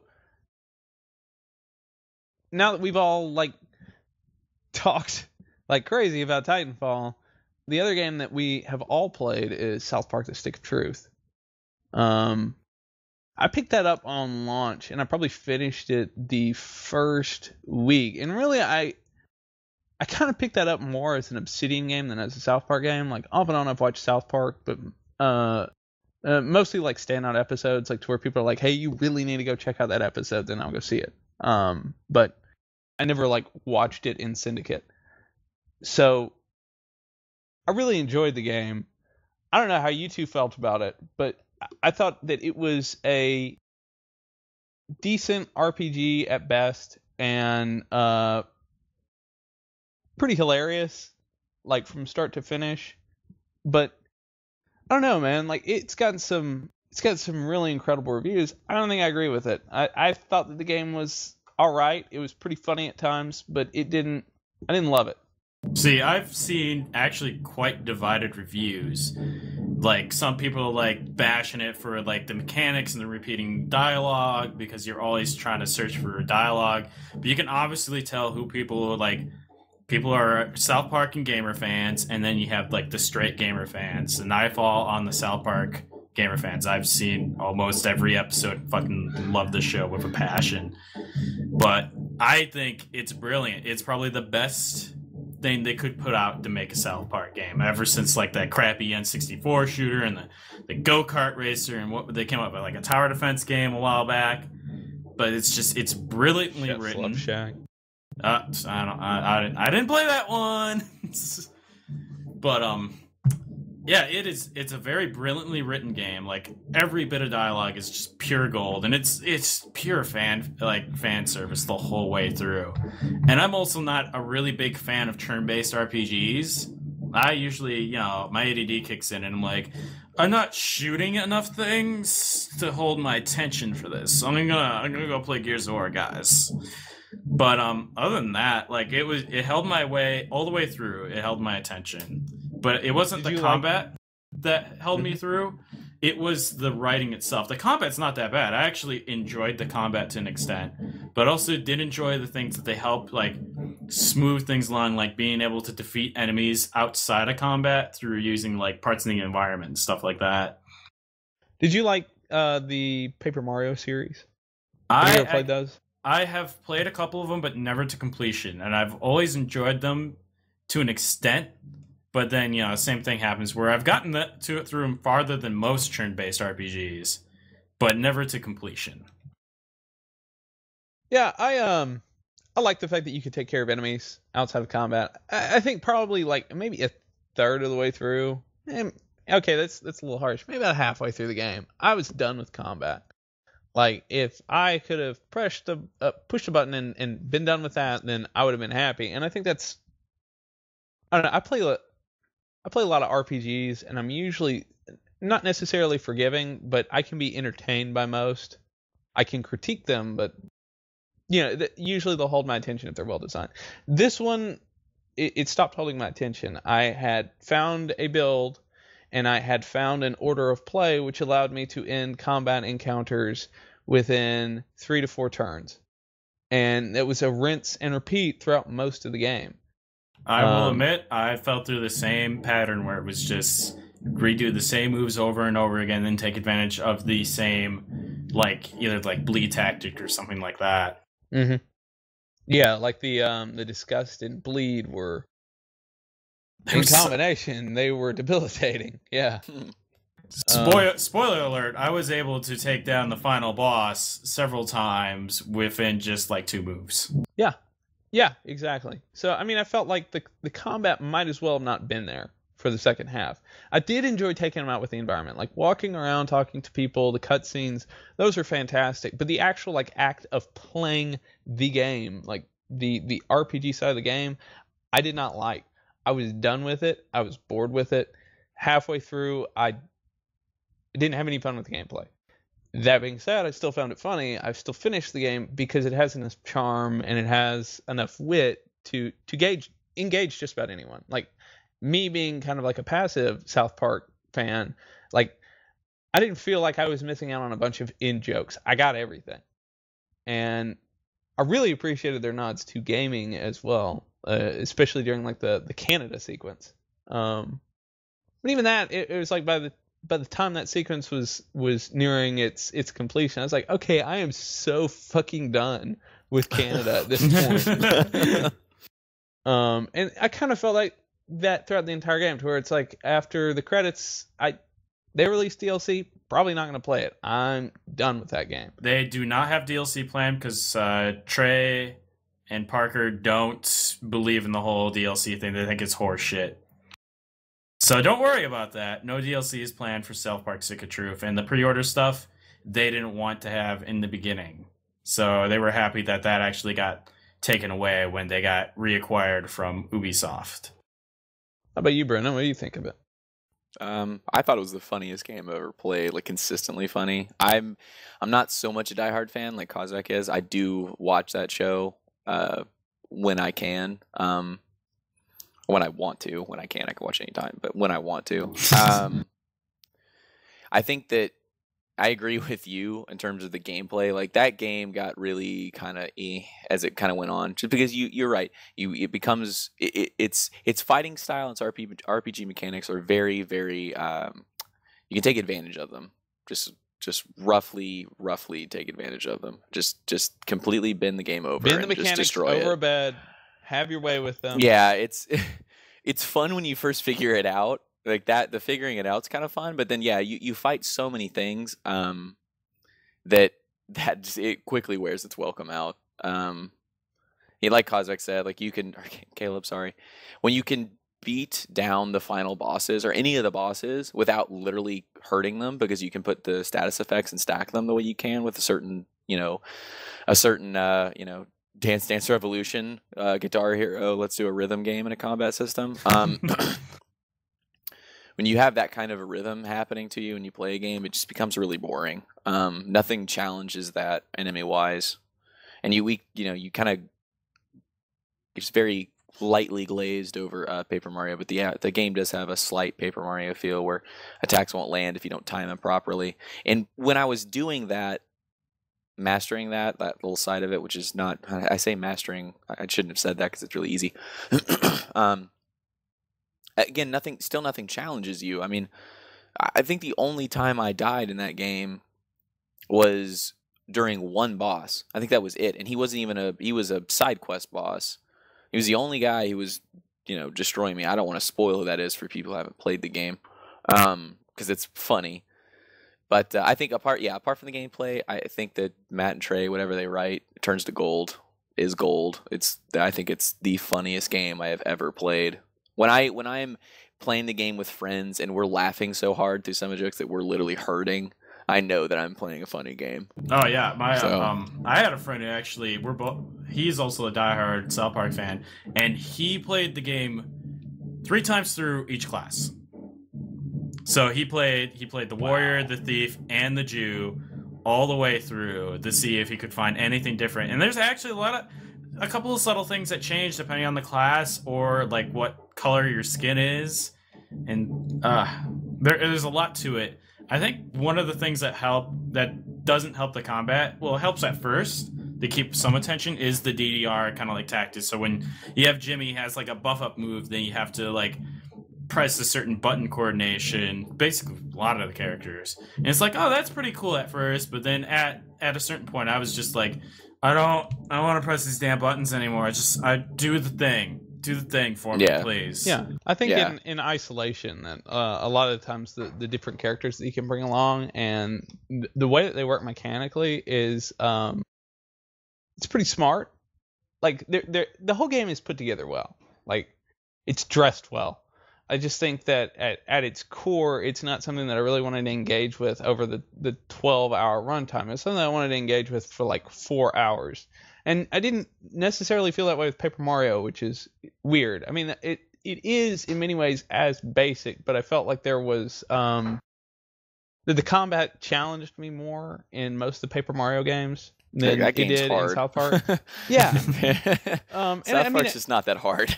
now that we've all like talked like crazy about Titanfall, the other game that we have all played is South Park: The Stick of Truth. I picked that up on launch, and I probably finished it the first week. And really, I kind of picked that up more as an Obsidian game than as a South Park game. Like, off and on, I've watched South Park, but mostly like standout episodes, like to where people are like, "Hey, you really need to go check out that episode," then I'll go see it. But I never like watched it in syndicate. So I really enjoyed the game. I don't know how you two felt about it, but I thought that it was a decent RPG at best, and pretty hilarious, like from start to finish. But I don't know, man. Like it's got some really incredible reviews. I don't think I agree with it. I thought that the game was all right. It was pretty funny at times, but I didn't love it. See, I've seen actually quite divided reviews. Like, some people are like bashing it for like the mechanics and the repeating dialogue because you're always trying to search for dialogue. But you can obviously tell who people are like. People are South Park and gamer fans, and then you have like the straight gamer fans. And I fall on the South Park gamer fans. I've seen almost every episode, fucking love the show with a passion. But I think it's brilliant. It's probably the best thing they could put out to make a South Park game ever since like that crappy N64 shooter and the go-kart racer, and what they came up with like a tower defense game a while back. But it's brilliantly written. Love Shack. I didn't play that one. But yeah, it's a very brilliantly written game. Like every bit of dialogue is just pure gold, and it's pure fan service the whole way through. And I'm also not a really big fan of turn-based RPGs. I usually, my ADD kicks in, and I'm like, I'm not shooting enough things to hold my attention for this. So I'm gonna go play Gears of War, guys. But other than that, like it held my way all the way through. It held my attention. But it wasn't the combat that held me through. It was the writing itself. The combat's not that bad. I actually enjoyed the combat to an extent, but also did enjoy the things that they helped like smooth things along, like being able to defeat enemies outside of combat through using like parts of the environment and stuff like that. Did you like the Paper Mario series? Have you ever played those? I have played a couple of them, but never to completion, and I've always enjoyed them to an extent. But then, same thing happens where I've gotten through them farther than most turn-based RPGs, but never to completion. Yeah, I like the fact that you could take care of enemies outside of combat. I think probably like maybe a third of the way through. Okay, that's a little harsh. Maybe about halfway through the game, I was done with combat. Like if I could have pushed a button and been done with that, then I would have been happy. And I think that's, I don't know. I play a lot of RPGs, and I'm usually not necessarily forgiving, but I can be entertained by most. I can critique them, but usually they'll hold my attention if they're well designed. This one, it stopped holding my attention. I had found a build, and I had found an order of play which allowed me to end combat encounters within 3 to 4 turns. And it was a rinse and repeat throughout most of the game. I will admit, I fell through the same pattern where it was just redo the same moves over and over again, then take advantage of the same, either bleed tactic or something like that. Mm-hmm. Yeah, like the disgust and bleed were in combination. They were debilitating. Yeah. Spoiler alert! I was able to take down the final boss several times within just 2 moves. Yeah, exactly. So I mean, I felt like the combat might as well have not been there for the second half. I did enjoy taking them out with the environment, like walking around, talking to people, the cutscenes. Those are fantastic. But the actual act of playing the game, like the RPG side of the game, I did not like. I was done with it. I was bored with it. Halfway through, I didn't have any fun with the gameplay. That being said, I still found it funny. I've still finished the game because it has enough charm and it has enough wit to engage just about anyone. Like me being kind of like a passive South Park fan, I didn't feel like I was missing out on a bunch of in-jokes. I got everything. And I really appreciated their nods to gaming as well, especially during the Canada sequence. But even that, it was like by the time that sequence was nearing its completion, I was like, okay, I am so fucking done with Canada at this point. And I kind of felt like that throughout the entire game, to where it's like after the credits, they released DLC, probably not going to play it. I'm done with that game. They do not have DLC planned because Trey and Parker don't believe in the whole DLC thing. They think it's horse shit. So don't worry about that. No DLC is planned for South Park Stick of Truth. And the pre-order stuff, they didn't want to have in the beginning. So they were happy that actually got taken away when they got reacquired from Ubisoft. How about you, Brennan? What do you think of it? I thought it was the funniest game I've ever played, consistently funny. I'm not so much a diehard fan like Kozak is. I do watch that show when I can. When I want to. When I can watch anytime, but when I want to. I think that I agree with you in terms of the gameplay. That game got really kind of as it kind of went on, just because you're right. It becomes its fighting style and its RPG mechanics are very, very. You can take advantage of them. Just roughly take advantage of them. Just completely bend the game over. Bend the and mechanics just destroy over it. a bed. Have your way with them. Yeah, it's fun when you first figure it out. The figuring it out's kind of fun, but then you fight so many things that it quickly wears its welcome out. Like Kozak said, you can, or Caleb, sorry, when you can beat down the final bosses or any of the bosses without literally hurting them, because you can put the status effects and stack them the way you can with a certain Dance Dance Revolution, Guitar Hero, let's do a rhythm game in a combat system. When you have that kind of a rhythm happening to you and you play a game, it just becomes really boring. Nothing challenges that enemy-wise. And you kind of, it's very lightly glazed over Paper Mario, but the game does have a slight Paper Mario feel where attacks won't land if you don't time them properly. And when I was doing that, mastering that little side of it, which is not, I say mastering, I shouldn't have said that because it's really easy. Again, nothing challenges you. I mean, I think the only time I died in that game was during one boss. I think that was it, and he wasn't even he was a side quest boss. He was the only guy who was, destroy me. I don't want to spoil who that is for people who haven't played the game, because it's funny. But I think apart from the gameplay, I think that Matt and Trey, whatever they write, turns to gold is gold. I think it's the funniest game I have ever played. When I'm playing the game with friends and we're laughing so hard through some of the jokes that we're literally hurting, I know that I'm playing a funny game. Oh yeah, I had a friend who actually he's also a diehard South Park fan, and he played the game 3 times through each class. So he played the warrior, the thief, and the Jew all the way through to see if he could find anything different. And there's actually a couple of subtle things that change depending on the class or like what color your skin is, and there's a lot to it. I think one of the things that doesn't help the combat, well, it helps at first to keep some attention, is the DDR kind of like tactics. So when you have Jimmy has like a buff up move, then you have to like press a certain button coordination, basically a lot of the characters. And it's like, oh, that's pretty cool at first, but then at a certain point I was just like, I don't want to press these damn buttons anymore. I do the thing. Do the thing for me, please. Yeah, I think in isolation that a lot of the times the different characters that you can bring along and the way that they work mechanically is it's pretty smart. Like the whole game is put together well. Like it's dressed well. I just think that at its core, it's not something that I really wanted to engage with over the 12-hour runtime. It's something that I wanted to engage with for like 4 hours. And I didn't necessarily feel that way with Paper Mario, which is weird. I mean, it is in many ways as basic, but I felt like there was that the combat challenged me more in most of the Paper Mario games than it did in South Park. Yeah. South Park's just not that hard.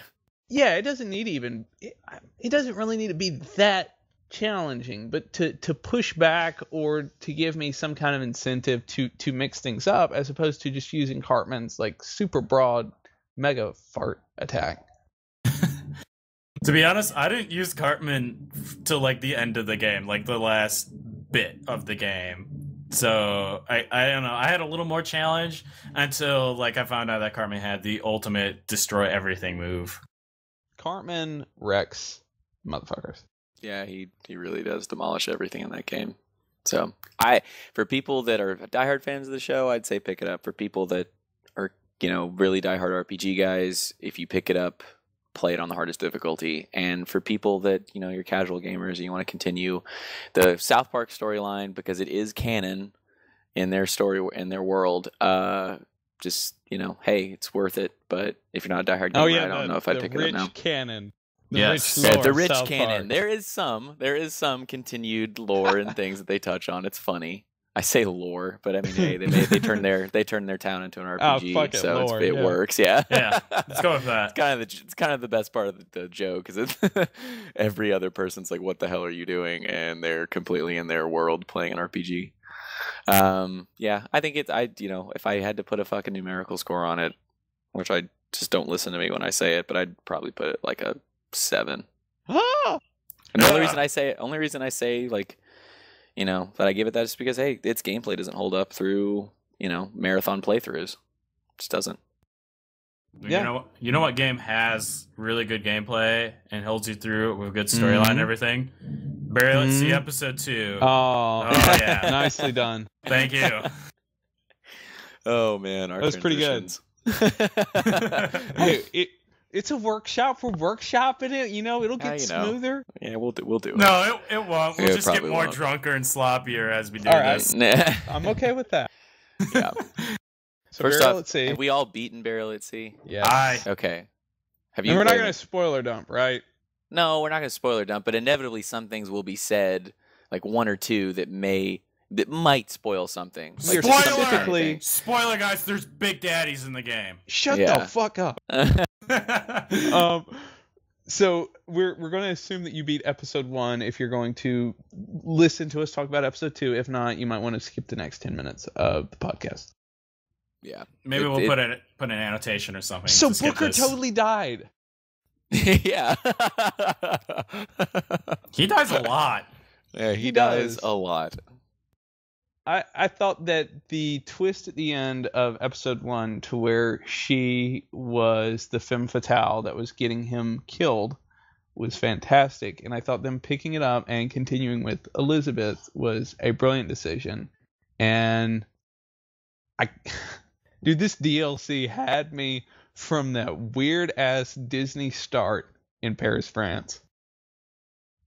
Yeah, it doesn't really need to be that challenging, but to push back or to give me some kind of incentive to mix things up as opposed to just using Cartman's like super broad mega fart attack. To be honest, I didn't use Cartman till like the end of the game, like the last bit of the game. So I don't know, I had a little more challenge until like I found out that Cartman had the ultimate destroy everything move. Cartman wrecks motherfuckers. Yeah, he really does demolish everything in that game. So for people that are diehard fans of the show, I'd say pick it up. For people that are, really diehard RPG guys, if you pick it up, play it on the hardest difficulty. And for people that, you're casual gamers and you want to continue the South Park storyline because it is canon in their story, in their world, just, hey, it's worth it. But if you're not a diehard gamer, I don't know if I'd pick it up now. Canon. The rich canon. There is some continued lore and things that they touch on. It's funny. I say lore, but I mean, hey, they turn their town into an RPG, so lore, it works. Yeah, let's go with that. It's kind of the best part of the joke because every other person's like, "What the hell are you doing?" and they're completely in their world playing an RPG. I think if I had to put a fucking numerical score on it, which I just don't listen to me when I say it, but I'd probably put it like a 7. And the only reason I say like, that I give it that is because, hey, its gameplay doesn't hold up through, marathon playthroughs. It just doesn't. Yeah. You know what game has really good gameplay and holds you through it with good storyline and everything? Barely Let's See episode 2. Oh yeah. Nicely done. Thank you. Oh man, that was pretty good. It's a workshop. We're workshopping it. It'll get smoother. Yeah, we'll do it. No, it won't. We'll just get more drunker and sloppier as we do this. I'm okay with that. Yeah. So First Barrel off, at Sea. have we all beaten Barrel at Sea? Yeah. Okay. Have you? And we're not going to spoiler dump, right? No, we're not going to spoiler dump, but inevitably some things will be said, like one or two that might spoil something. Spoiler, guys! There's big daddies in the game. Shut the fuck up. So we're going to assume that you beat episode 1 if you're going to listen to us talk about episode 2. If not, you might want to skip the next 10 minutes of the podcast. Yeah, maybe we'll put an annotation or something. So Booker totally died. Yeah, he dies a lot. Yeah, he dies a lot. I thought that the twist at the end of episode 1 to where she was the femme fatale that was getting him killed was fantastic, and I thought them picking it up and continuing with Elizabeth was a brilliant decision. And dude, this DLC had me from that weird ass Disney start in Paris, France.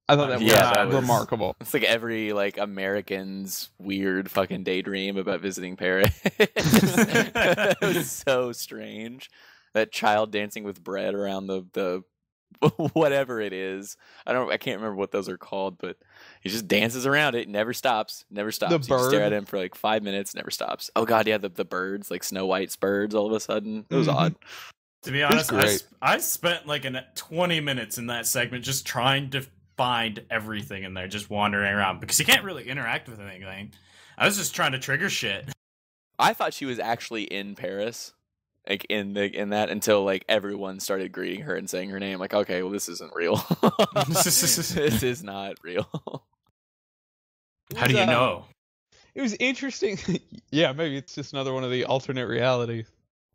I thought that was remarkable. It's like every like American's weird fucking daydream about visiting Paris. It was so strange. That child dancing with bread around the whatever it is. I can't remember what those are called, but he just dances around it, never stops. The You bird. just stare at him for like 5 minutes, never stops. Oh god, yeah, the birds, like Snow White's birds all of a sudden. It was odd. To be honest, I spent like 20 minutes in that segment just trying to find everything in there, just wandering around, because you can't really interact with anything. I was just trying to trigger shit. I thought she was actually in Paris, like in that, until like everyone started greeting her and saying her name. Like, okay, well, this isn't real. This is not real. How do you know? It was interesting. Yeah, maybe it's just another one of the alternate realities.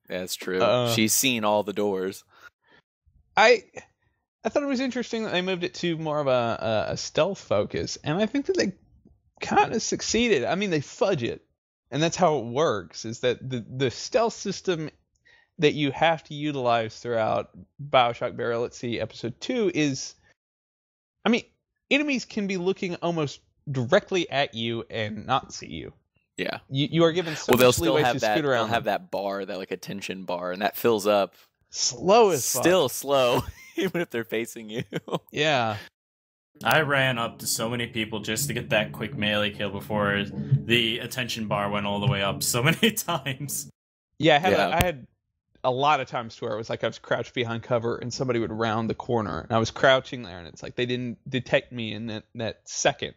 That's true. She's seen all the doors. I thought it was interesting that they moved it to more of a stealth focus, and I think that they kind of succeeded. I mean, they fudge it, and that's how it works, is that the stealth system that you have to utilize throughout Bioshock Burial at Sea Episode 2 is... I mean, enemies can be looking almost directly at you and not see you. Yeah. You are given so much leeway to scoot around. They'll have that bar, that like attention bar, and that fills up. Slow as fuck. Still slow, even if they're facing you. Yeah. I ran up to so many people just to get that quick melee kill before the attention bar went all the way up so many times. Yeah, I had a lot of times to where it was like I was crouched behind cover and somebody would round the corner, and I was crouching there, and it's like they didn't detect me in that second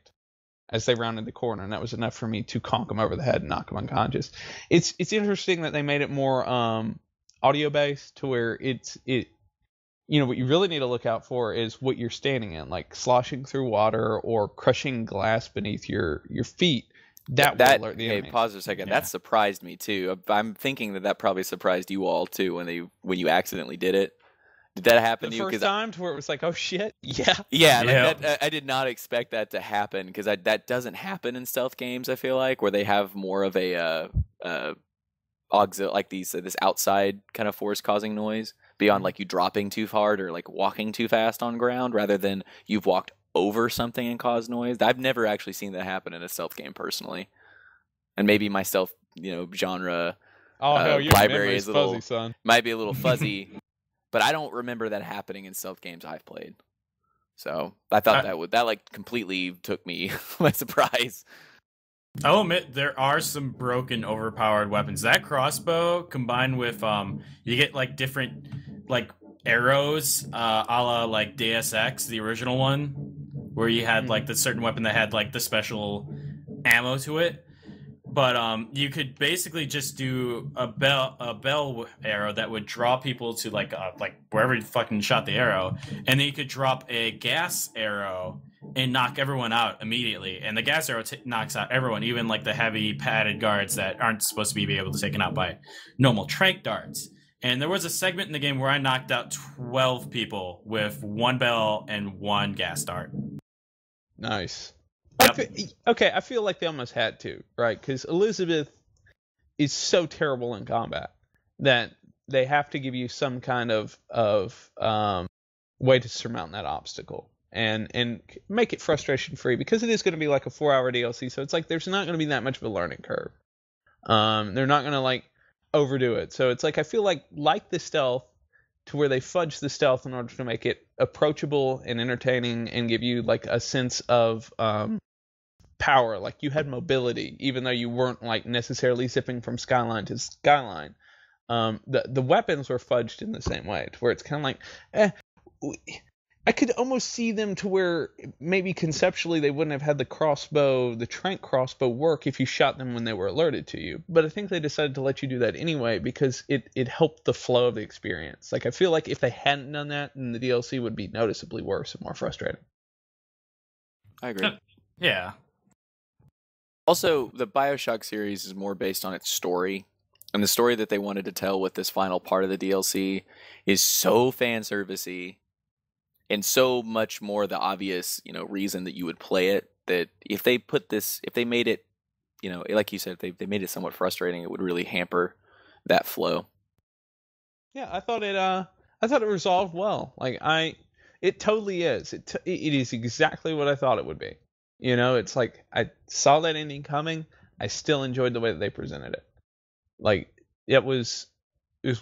as they rounded the corner, and that was enough for me to conk them over the head and knock them unconscious. It's interesting that they made it more audio based, to where it what you really need to look out for is what you're standing in, like sloshing through water or crushing glass beneath your feet. That will alert the enemy. Hey, pause for a second. Yeah. That surprised me too. I'm thinking that probably surprised you all too when you accidentally did it. Did that happen to you? The first time, to where it was like, oh shit, yeah. Yeah, like I did not expect that to happen, because that doesn't happen in stealth games. I feel like, where they have more of a like this outside kind of force causing noise beyond like you dropping too hard or like walking too fast on ground, rather than you've walked over something and caused noise. I've never actually seen that happen in a stealth game personally, and maybe my stealth genre library is fuzzy, son. Might be a little fuzzy. But I don't remember that happening in stealth games I've played. So I thought that like completely took me by surprise. I'll admit there are some broken, overpowered weapons. That crossbow combined with you get like different like arrows, a la like Deus Ex, the original one, where you had like the certain weapon that had like the special ammo to it. But you could basically just do a bell arrow that would draw people to like wherever you fucking shot the arrow, and then you could drop a gas arrow and knock everyone out immediately. And the gas arrow knocks out everyone, even like the heavy padded guards that aren't supposed to be able to be taken out by normal tranq darts. And there was a segment in the game where I knocked out 12 people with one bell and one gas dart. Nice. Yep. I feel like they almost had to, right? Because Elizabeth is so terrible in combat that they have to give you some kind of way to surmount that obstacle and make it frustration free, because it is going to be like a 4-hour DLC. So it's like there's not going to be that much of a learning curve. They're not going to like overdo it. So it's like I feel like the stealth, to where they fudge the stealth in order to make it approachable and entertaining and give you like a sense of power. Like you had mobility, even though you weren't like necessarily zipping from skyline to skyline. The weapons were fudged in the same way, to where it's kind of like, I could almost see them to where maybe conceptually they wouldn't have had the tranq crossbow work if you shot them when they were alerted to you. But I think they decided to let you do that anyway because it helped the flow of the experience. Like I feel like if they hadn't done that, then the DLC would be noticeably worse and more frustrating. I agree. Yeah. Also, the Bioshock series is more based on its story. And the story that they wanted to tell with this final part of the DLC is so fan servicey and so much more the obvious, reason that you would play it, that if they made it, like you said, if they made it somewhat frustrating, it would really hamper that flow. Yeah, I thought it resolved well. It totally is. It is exactly what I thought it would be. It's like I saw that ending coming. I still enjoyed the way that they presented it. Like it was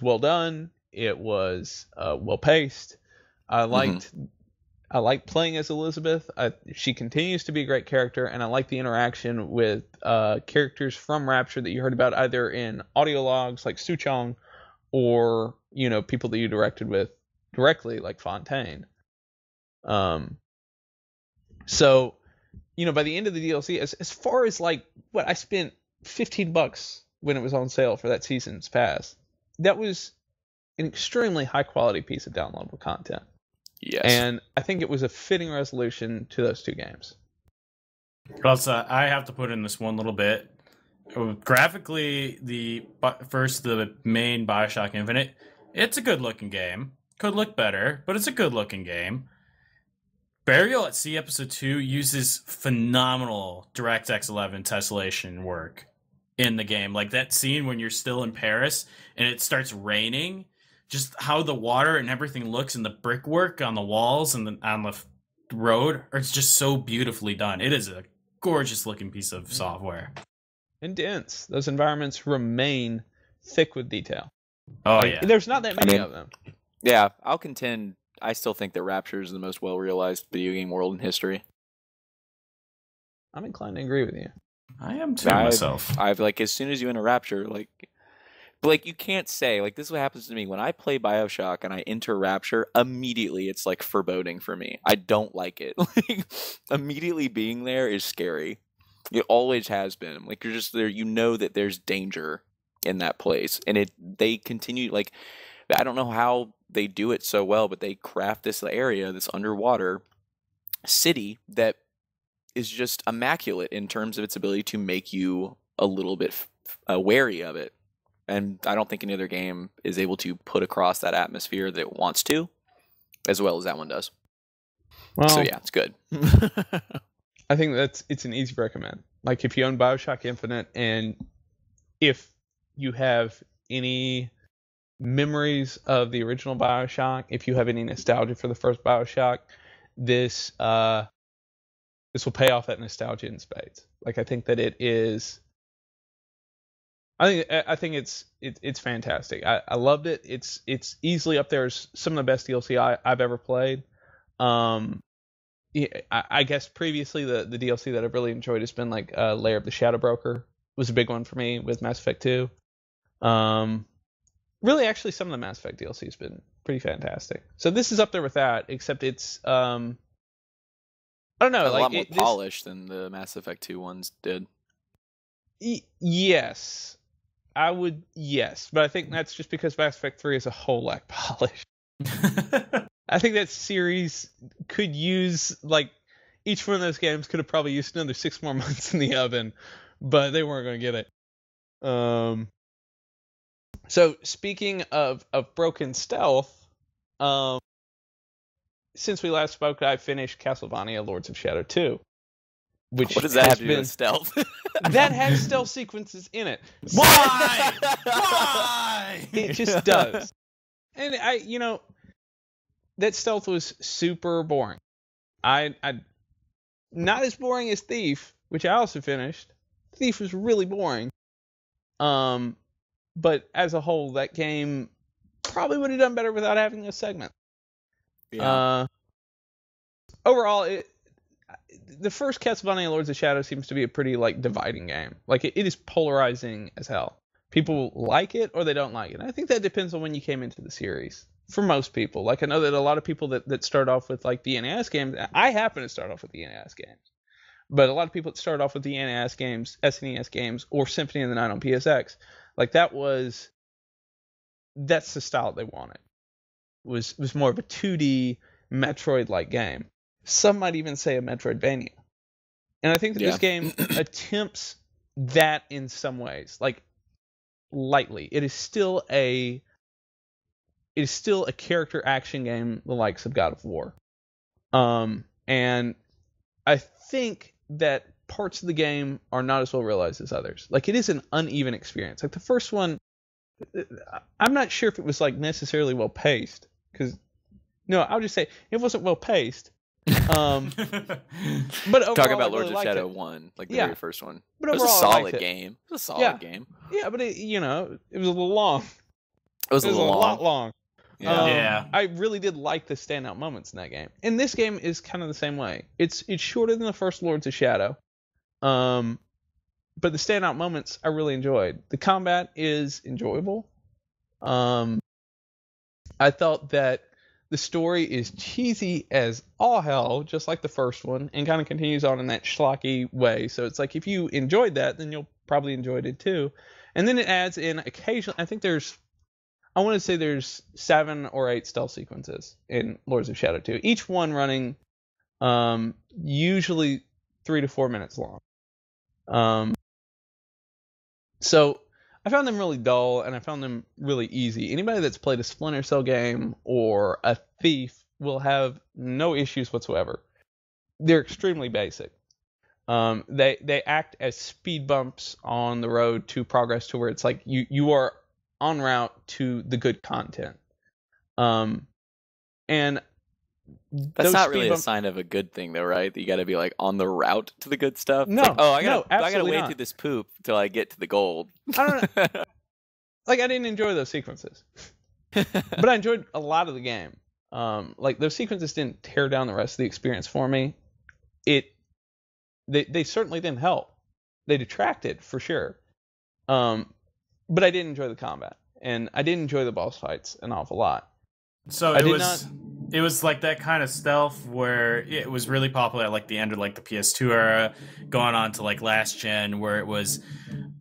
well done. It was well paced. I liked playing as Elizabeth. She continues to be a great character, and I like the interaction with characters from Rapture that you heard about either in audio logs like Suchong, or people that you directed with directly like Fontaine. So by the end of the DLC, as far as like what I spent $15 when it was on sale for that season's pass, that was an extremely high quality piece of downloadable content. Yes. And I think it was a fitting resolution to those two games. Plus, I have to put in this one little bit. Graphically, the main Bioshock Infinite, it's a good looking game. Could look better, but it's a good looking game. Burial at Sea Episode 2 uses phenomenal DirectX 11 tessellation work in the game. Like that scene when you're still in Paris and it starts raining, just how the water and everything looks and the brickwork on the walls and on the road, it's just so beautifully done. It is a gorgeous looking piece of software. And dense. Those environments remain thick with detail. Oh, yeah. There's not that many of them. Yeah, I'll contend. I still think that Rapture is the most well-realized video game world in history. I'm inclined to agree with you. I am too, myself. I've as soon as you enter Rapture, but you can't say, this is what happens to me. When I play Bioshock and I enter Rapture, immediately it's foreboding for me. I don't like it. Immediately being there is scary. It always has been. You're just there, that there's danger in that place. And they continue, I don't know how they do it so well, but they craft this area, this underwater city that is just immaculate in terms of its ability to make you a little bit wary of it. And I don't think any other game is able to put across that atmosphere that it wants to, as well as that one does. Well, so yeah, it's good. I think it's an easy recommend. If you own Bioshock Infinite, and if you have any memories of the original Bioshock, if you have any nostalgia for the first Bioshock, this will pay off that nostalgia in spades. I think that it is. I think it's fantastic. I loved it. It's easily up there as some of the best DLC I've ever played. I guess previously the DLC that I've really enjoyed has been Lair of the Shadow Broker was a big one for me with Mass Effect 2. Really, actually, some of the Mass Effect DLC has been pretty fantastic. So this is up there with that, except it's I don't know, a lot more polished than the Mass Effect 2 ones did. Yes. But I think that's just because Mass Effect 3 as a whole lacked polish. I think that series could use, each one of those games could have probably used another 6 more months in the oven, but they weren't going to get it. So speaking of broken stealth, since we last spoke, I finished Castlevania Lords of Shadow 2. What does that have to do with stealth? That has stealth sequences in it. Why? Why? It just does. And that stealth was super boring. I not as boring as Thief, which I also finished. Thief was really boring. But as a whole, that game probably would have done better without having this segment. Yeah. Overall, the first Castlevania Lords of Shadow seems to be a pretty dividing game. It is polarizing as hell. People like it or they don't like it. And I think that depends on when you came into the series. For most people, I know that a lot of people that start off with the NES games. I happen to start off with the NES games, but a lot of people that start off with the NES games, SNES games, or Symphony of the Night on PSX, that's the style they wanted. Was more of a 2D Metroid-like game. Some might even say a Metroidvania. And I think that this game attempts that in some ways, like lightly. It is still a character action game, the likes of God of War. And I think that parts of the game are not as well realized as others. Like, it is an uneven experience. Like, the first one, I'm not sure if it was like necessarily well paced, because I'll just say it wasn't well paced. But overall, talk about I really Lords of Shadow it. 1, like the very first one. But it was overall, a solid game. It was a solid game. Yeah, but it was a little long. It was a lot long. Yeah. I really did like the standout moments in that game. And this game is kind of the same way. It's shorter than the first Lords of Shadow. But the standout moments I really enjoyed. The combat is enjoyable. I thought that the story is cheesy as all hell, just like the first one, and kind of continues on in that schlocky way. So it's like, if you enjoyed that, then you'll probably enjoy it too. And then it adds in occasionally, I want to say there's 7 or 8 stealth sequences in Lords of Shadow 2. Each one running usually 3 to 4 minutes long. So I found them really dull, and I found them really easy. Anybody that's played a Splinter Cell game or a Thief will have no issues whatsoever. They're extremely basic. They act as speed bumps on the road to progress, to where it's like you are en route to the good content. And that's not really a sign of a good thing, though, right? That you got to be like on the route to the good stuff. No, like, I gotta wade not. through this poop till I get to the gold. I don't know. Like, I didn't enjoy those sequences, but I enjoyed a lot of the game. Like, those sequences didn't tear down the rest of the experience for me. They certainly didn't help. They detracted for sure. But I did enjoy the combat, and I did enjoy the boss fights an awful lot. So it was like that kind of stealth where it was really popular at like the end of like the PS2 era, going on to like last gen, where it was,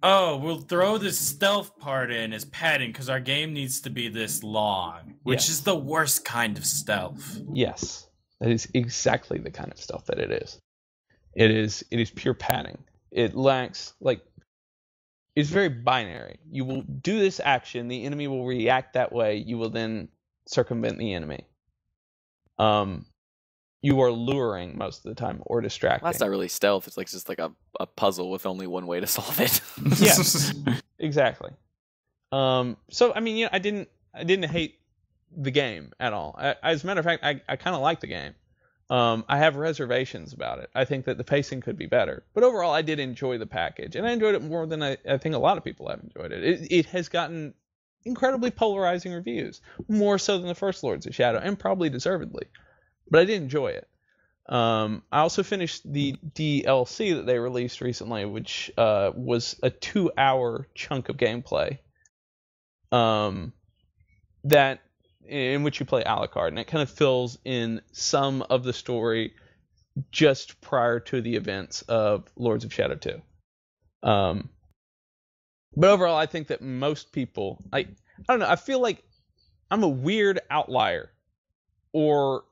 we'll throw this stealth part in as padding because our game needs to be this long, which is the worst kind of stealth. Yes, that is exactly the kind of stealth that it is. It is pure padding. It lacks, like, it's very binary. You will do this action, the enemy will react that way, you will then circumvent the enemy. You are luring most of the time, or distracting. Well, that's not really stealth. It's like just like a puzzle with only one way to solve it. Yes, exactly. So I mean, I didn't hate the game at all. As a matter of fact, I kind of like the game. I have reservations about it. I think that the pacing could be better. But overall, I did enjoy the package. And I enjoyed it more than I think a lot of people have enjoyed it. It has gotten incredibly polarizing reviews. More so than the first Lords of Shadow, and probably deservedly. But I did enjoy it. I also finished the DLC that they released recently, which was a 2-hour chunk of gameplay. That in which you play a la carte, and it kind of fills in some of the story just prior to the events of Lords of Shadow 2. But overall, I think that most people, I don't know, I feel like I'm a weird outlier or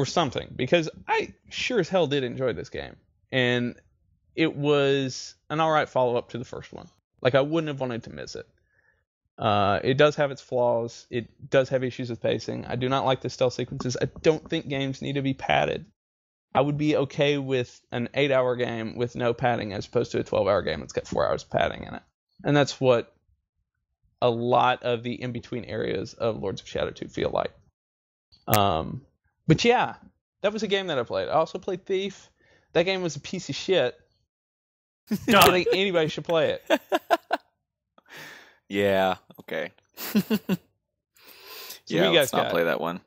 something, because I sure as hell did enjoy this game, and it was an alright follow-up to the first one. Like, I wouldn't have wanted to miss it. It does have its flaws. It does have issues with pacing. I do not like the stealth sequences. I don't think games need to be padded. I would be okay with an 8-hour game with no padding as opposed to a 12-hour game that's got 4 hours of padding in it. And that's what a lot of the in-between areas of Lords of Shadow 2 feel like. But yeah, that was a game that I played. I also played Thief. That game was a piece of shit. I don't think anybody should play it. Yeah, okay. Yeah, let's not play that one.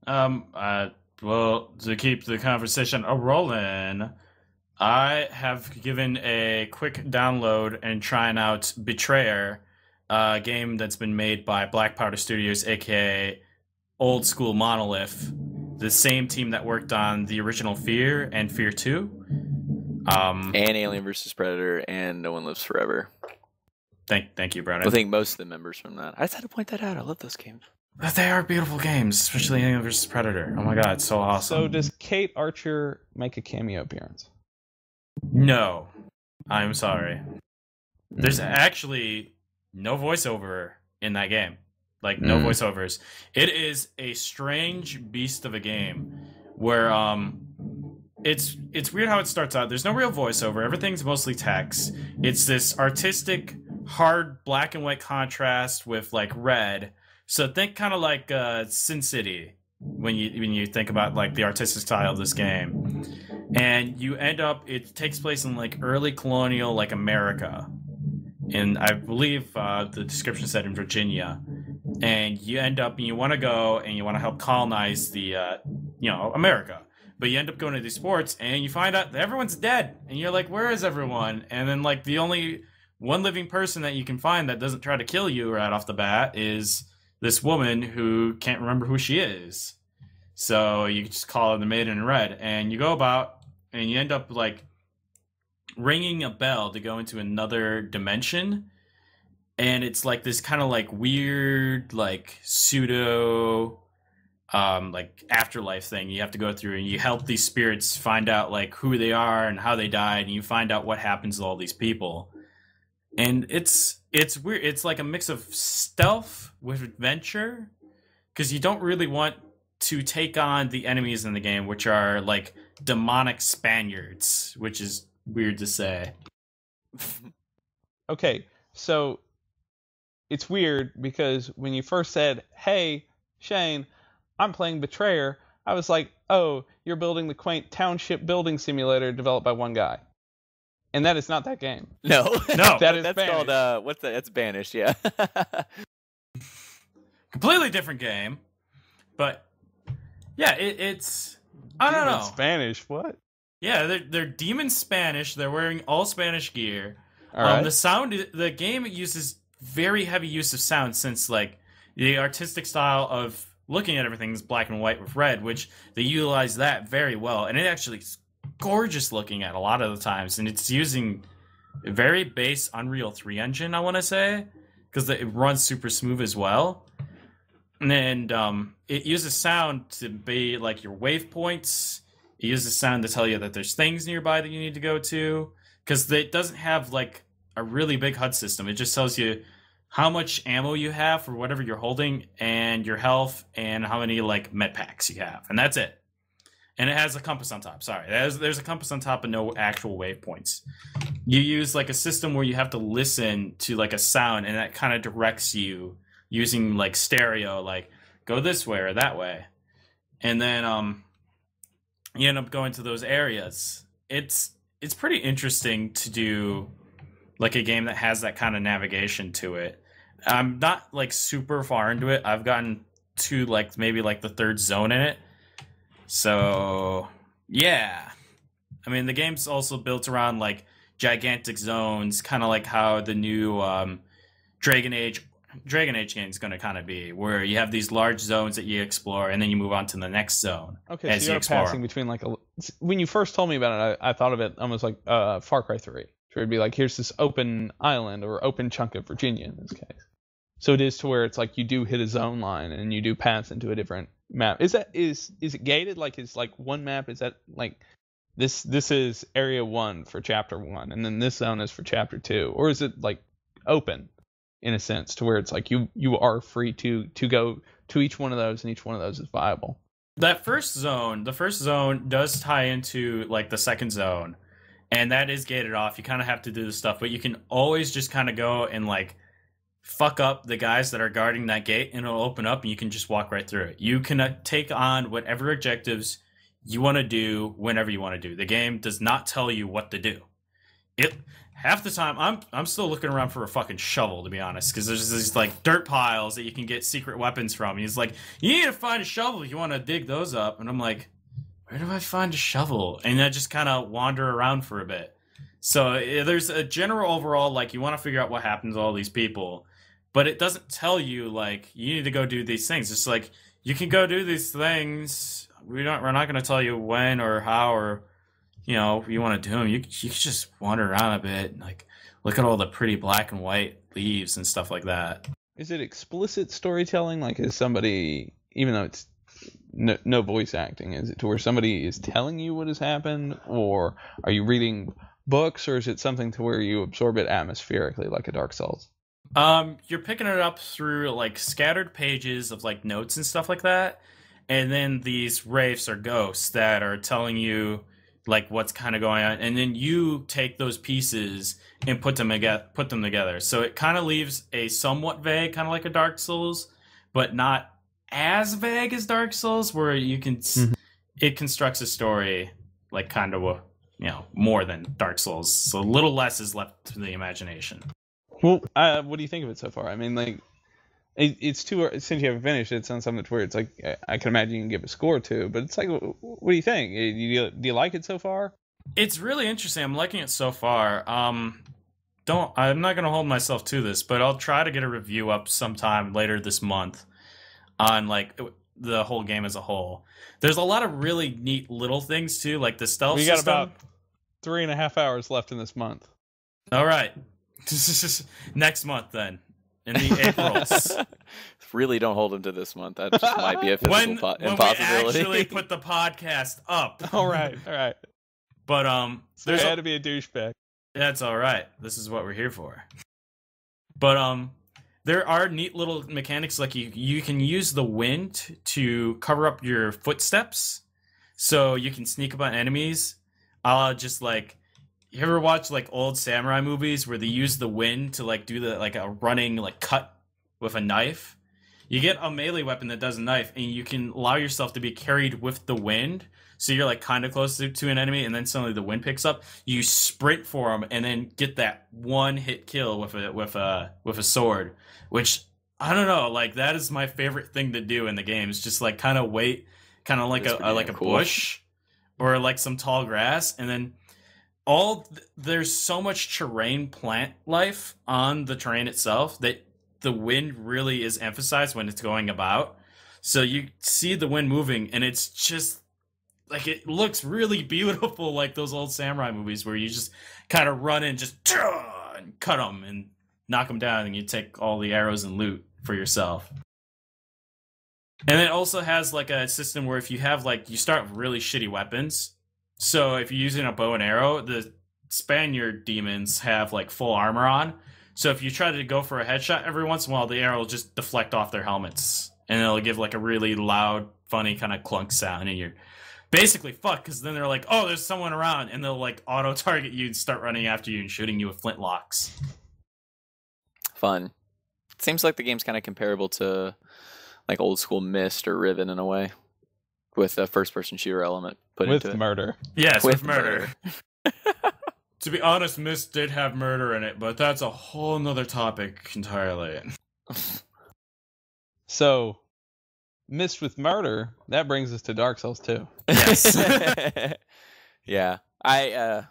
Well, to keep the conversation rolling, I have given a quick download and trying out Betrayer, a game that's been made by Black Powder Studios, aka Old School Monolith, the same team that worked on the original Fear and Fear 2. And Alien vs. Predator and No One Lives Forever. Thank you, Brennan. I think most of the members from that. I just had to point that out. I love those games. They are beautiful games, especially Alien vs. Predator. Oh my god, it's so awesome. So does Kate Archer make a cameo appearance? No, I'm sorry. There's actually no voiceover in that game. Like, no voiceovers. It is a strange beast of a game where it's weird how it starts out. There's no real voiceover. Everything's mostly text. It's this artistic, hard black and white contrast with like red. So think kind of like Sin City when you think about like the artistic style of this game. And you end up, it takes place in like early colonial like America. And I believe the description said in Virginia. And you end up, and you want to go and you want to help colonize the, America. But you end up going to these sports and you find out that everyone's dead. And you're like, where is everyone? And then like the only one living person that you can find that doesn't try to kill you right off the bat is this woman who can't remember who she is. So you just call her the Maiden in Red. And you go about and you end up like ringing a bell to go into another dimension. And it's like this kind of like weird, like pseudo, like afterlife thing you have to go through, and you help these spirits find out like who they are and how they died, and you find out what happens to all these people. And it's weird. It's like a mix of stealth with adventure, because you don't really want to take on the enemies in the game, which are like demonic Spaniards, which is weird to say. Okay, so it's weird because when you first said, "Hey, Shane, I'm playing Betrayer," I was like, "Oh, you're building the quaint township building simulator developed by one guy." And that is not that game. No, No, that is that's Spanish. called what's that? That's Spanish, yeah. Completely different game, but yeah, it's I don't know. Spanish, what? Yeah, they're demon Spanish. They're wearing all Spanish gear. All right. The game uses very heavy use of sound, since like the artistic style of looking at everything is black and white with red, which they utilize that very well, and it actually is gorgeous looking at a lot of the times, and it's using a very base Unreal 3 engine, I want to say, because it runs super smooth as well. And it uses sound to be like your waypoints. It uses sound to tell you that there's things nearby that you need to go to, because it doesn't have like a really big HUD system. It just tells you how much ammo you have for whatever you're holding, and your health, and how many like med packs you have, and that's it. And it has a compass on top. Sorry, there's a compass on top, but no actual waypoints. You use like a system where you have to listen to like a sound, and that kind of directs you using like stereo, like go this way or that way, and then you end up going to those areas. It's pretty interesting to do like a game that has that kind of navigation to it. I'm not like super far into it. I've gotten to like maybe like the third zone in it. So yeah, I mean the game's also built around like gigantic zones, kind of like how the new Dragon Age game is going to kind of be, where you have these large zones that you explore, and then you move on to the next zone. Okay, as so you you're explore. passing between like when you first told me about it, I thought of it almost like Far Cry 3. So it'd be like, here's this open island or open chunk of Virginia in this case. So it is to where it's like you do hit a zone line and you do pass into a different map. Is it gated? Like, is like one map? Is that like this is area 1 for chapter 1, and then this zone is for chapter 2, or is it like open in a sense to where it's like you are free to go to each one of those, and each one of those is viable? The first zone does tie into like the second zone, and that is gated off. You kind of have to do the stuff, but you can always just kind of go and like fuck up the guys that are guarding that gate, and it'll open up and you can just walk right through it. You can take on whatever objectives you want to do whenever you want to do. The game does not tell you what to do. Half the time I'm still looking around for a fucking shovel, to be honest, because there's these like dirt piles that you can get secret weapons from. He's like, you need to find a shovel if you want to dig those up, and I'm like, where do I find a shovel? And I just kind of wander around for a bit. So there's a general overall, like, you want to figure out what happens to all these people, but it doesn't tell you, like, you need to go do these things. It's like, you can go do these things. We're not going to tell you when or how or, you know, if you want to do them. You can just wander around a bit and, like, look at all the pretty black and white leaves and stuff like that. Is it explicit storytelling? Like, is somebody, even though it's no voice acting, is it to where somebody is telling you what has happened, or are you reading books, or is it something to where you absorb it atmospherically like a Dark Souls? You're picking it up through like scattered pages of like notes and stuff like that, and then these wraiths or ghosts that are telling you like what's kind of going on, and then you take those pieces and put them together. So it kind of leaves a somewhat vague, kind of like a Dark Souls, but not as vague as Dark Souls, where you can it constructs a story like kind of more than Dark Souls. So a little less is left to the imagination. Well, what do you think of it so far? I mean, like, it's too, since you haven't finished it, sounds so much weird. It's like, I can imagine you can give a score to, but it's like, what do you think? Do you like it so far? It's really interesting. I'm liking it so far. I'm not going to hold myself to this, but I'll try to get a review up sometime later this month on like the whole game as a whole. There's a lot of really neat little things too, like the stealth system. We got about 3.5 hours left in this month. All right. Next month then, in the Aprils. Really don't hold him to this month. That just might be a physical impossibility. When we actually put the podcast up. All right. But so there had to be a douchebag. That's all right. This is what we're here for. But there are neat little mechanics, like you can use the wind to cover up your footsteps, so you can sneak up on enemies. Just like, you ever watch like old samurai movies where they use the wind to like do the like a running like cut with a knife? You get a melee weapon that does a knife, and you can allow yourself to be carried with the wind. So you're like kind of close to an enemy, and then suddenly the wind picks up. You sprint for them, and then get that one hit kill with a sword. Which, I don't know, like that is my favorite thing to do in the game. Is just like kind of wait, kind of like a cool bush or like some tall grass, and then there's so much terrain plant life on the terrain itself that the wind really is emphasized when it's going about. So you see the wind moving, and it's just like, it looks really beautiful, like those old samurai movies where you just kind of run in, just and cut them and knock them down, and you take all the arrows and loot for yourself. And it also has like a system where if you have like, you start with really shitty weapons. So if you're using a bow and arrow, the Spaniard demons have like full armor on. So if you try to go for a headshot every once in a while, the arrow will just deflect off their helmets, and it'll give like a really loud, funny kind of clunk sound, and you're basically fucked, because then they're like, oh, there's someone around, and they'll like auto target you and start running after you and shooting you with flintlocks. Fun. It seems like the game's kind of comparable to like old school Myst or Riven in a way, with a first-person shooter element put into it. With murder. Yes, with murder. To be honest, Myst did have murder in it, but that's a whole nother topic entirely. So, Myst with murder, that brings us to Dark Souls 2. Yes. Yeah. I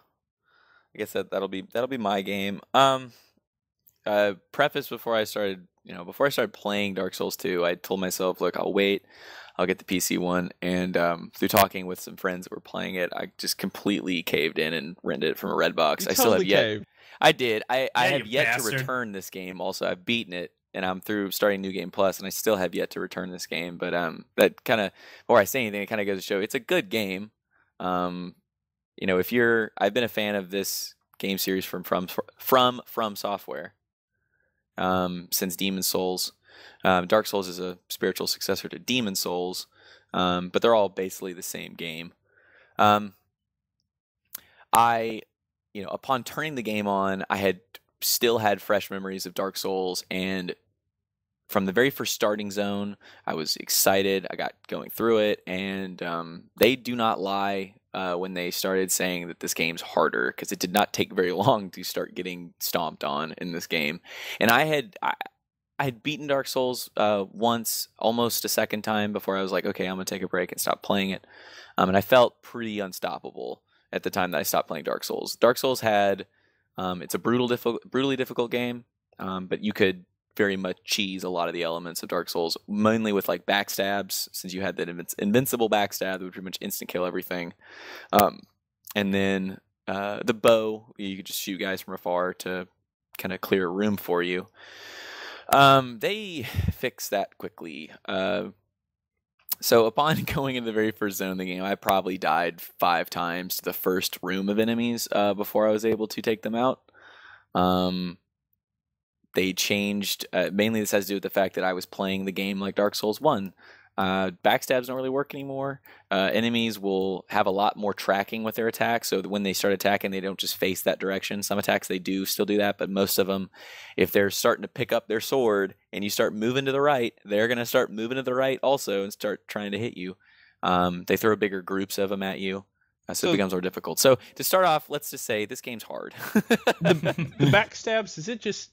guess that'll be my game. Preface before I started playing Dark Souls 2, I told myself, look, I'll get the PC one, and through talking with some friends that were playing it, I just completely caved in and rented it from a Redbox. I still have yet. Caved. I did. I have yet to return this game. Also, I've beaten it, and I'm through starting New Game Plus, and I still have yet to return this game. But that kind of, before I say anything, it kind of goes to show it's a good game. I've been a fan of this game series from Software since Demon's Souls. Dark Souls is a spiritual successor to Demon's Souls, but they're all basically the same game. Upon turning the game on, I had still had fresh memories of Dark Souls, and from the very first starting zone, I was excited. I got going through it, and they do not lie when they started saying that this game's harder, because it did not take very long to start getting stomped on in this game. And I had beaten Dark Souls once, almost a second time, before I was like, okay, I'm going to take a break and stop playing it. And I felt pretty unstoppable at the time that I stopped playing Dark Souls. Dark Souls had, it's a brutally difficult game, but you could very much cheese a lot of the elements of Dark Souls, mainly with like backstabs, since you had that invincible backstab that would pretty much instant kill everything. And then the bow, you could just shoot guys from afar to kind of clear a room for you. They fixed that quickly. So upon going into the very first zone of the game, I probably died 5 times to the first room of enemies before I was able to take them out. They changed, mainly this has to do with the fact that I was playing the game like Dark Souls 1. Backstabs don't really work anymore. Enemies will have a lot more tracking with their attacks, so that when they start attacking, they don't just face that direction. Some attacks they do still do that, but most of them, if they're starting to pick up their sword and you start moving to the right, they're going to start moving to the right also and start trying to hit you. They throw bigger groups of them at you, so it becomes more difficult. So to start off, let's just say this game's hard. The backstabs, is it just...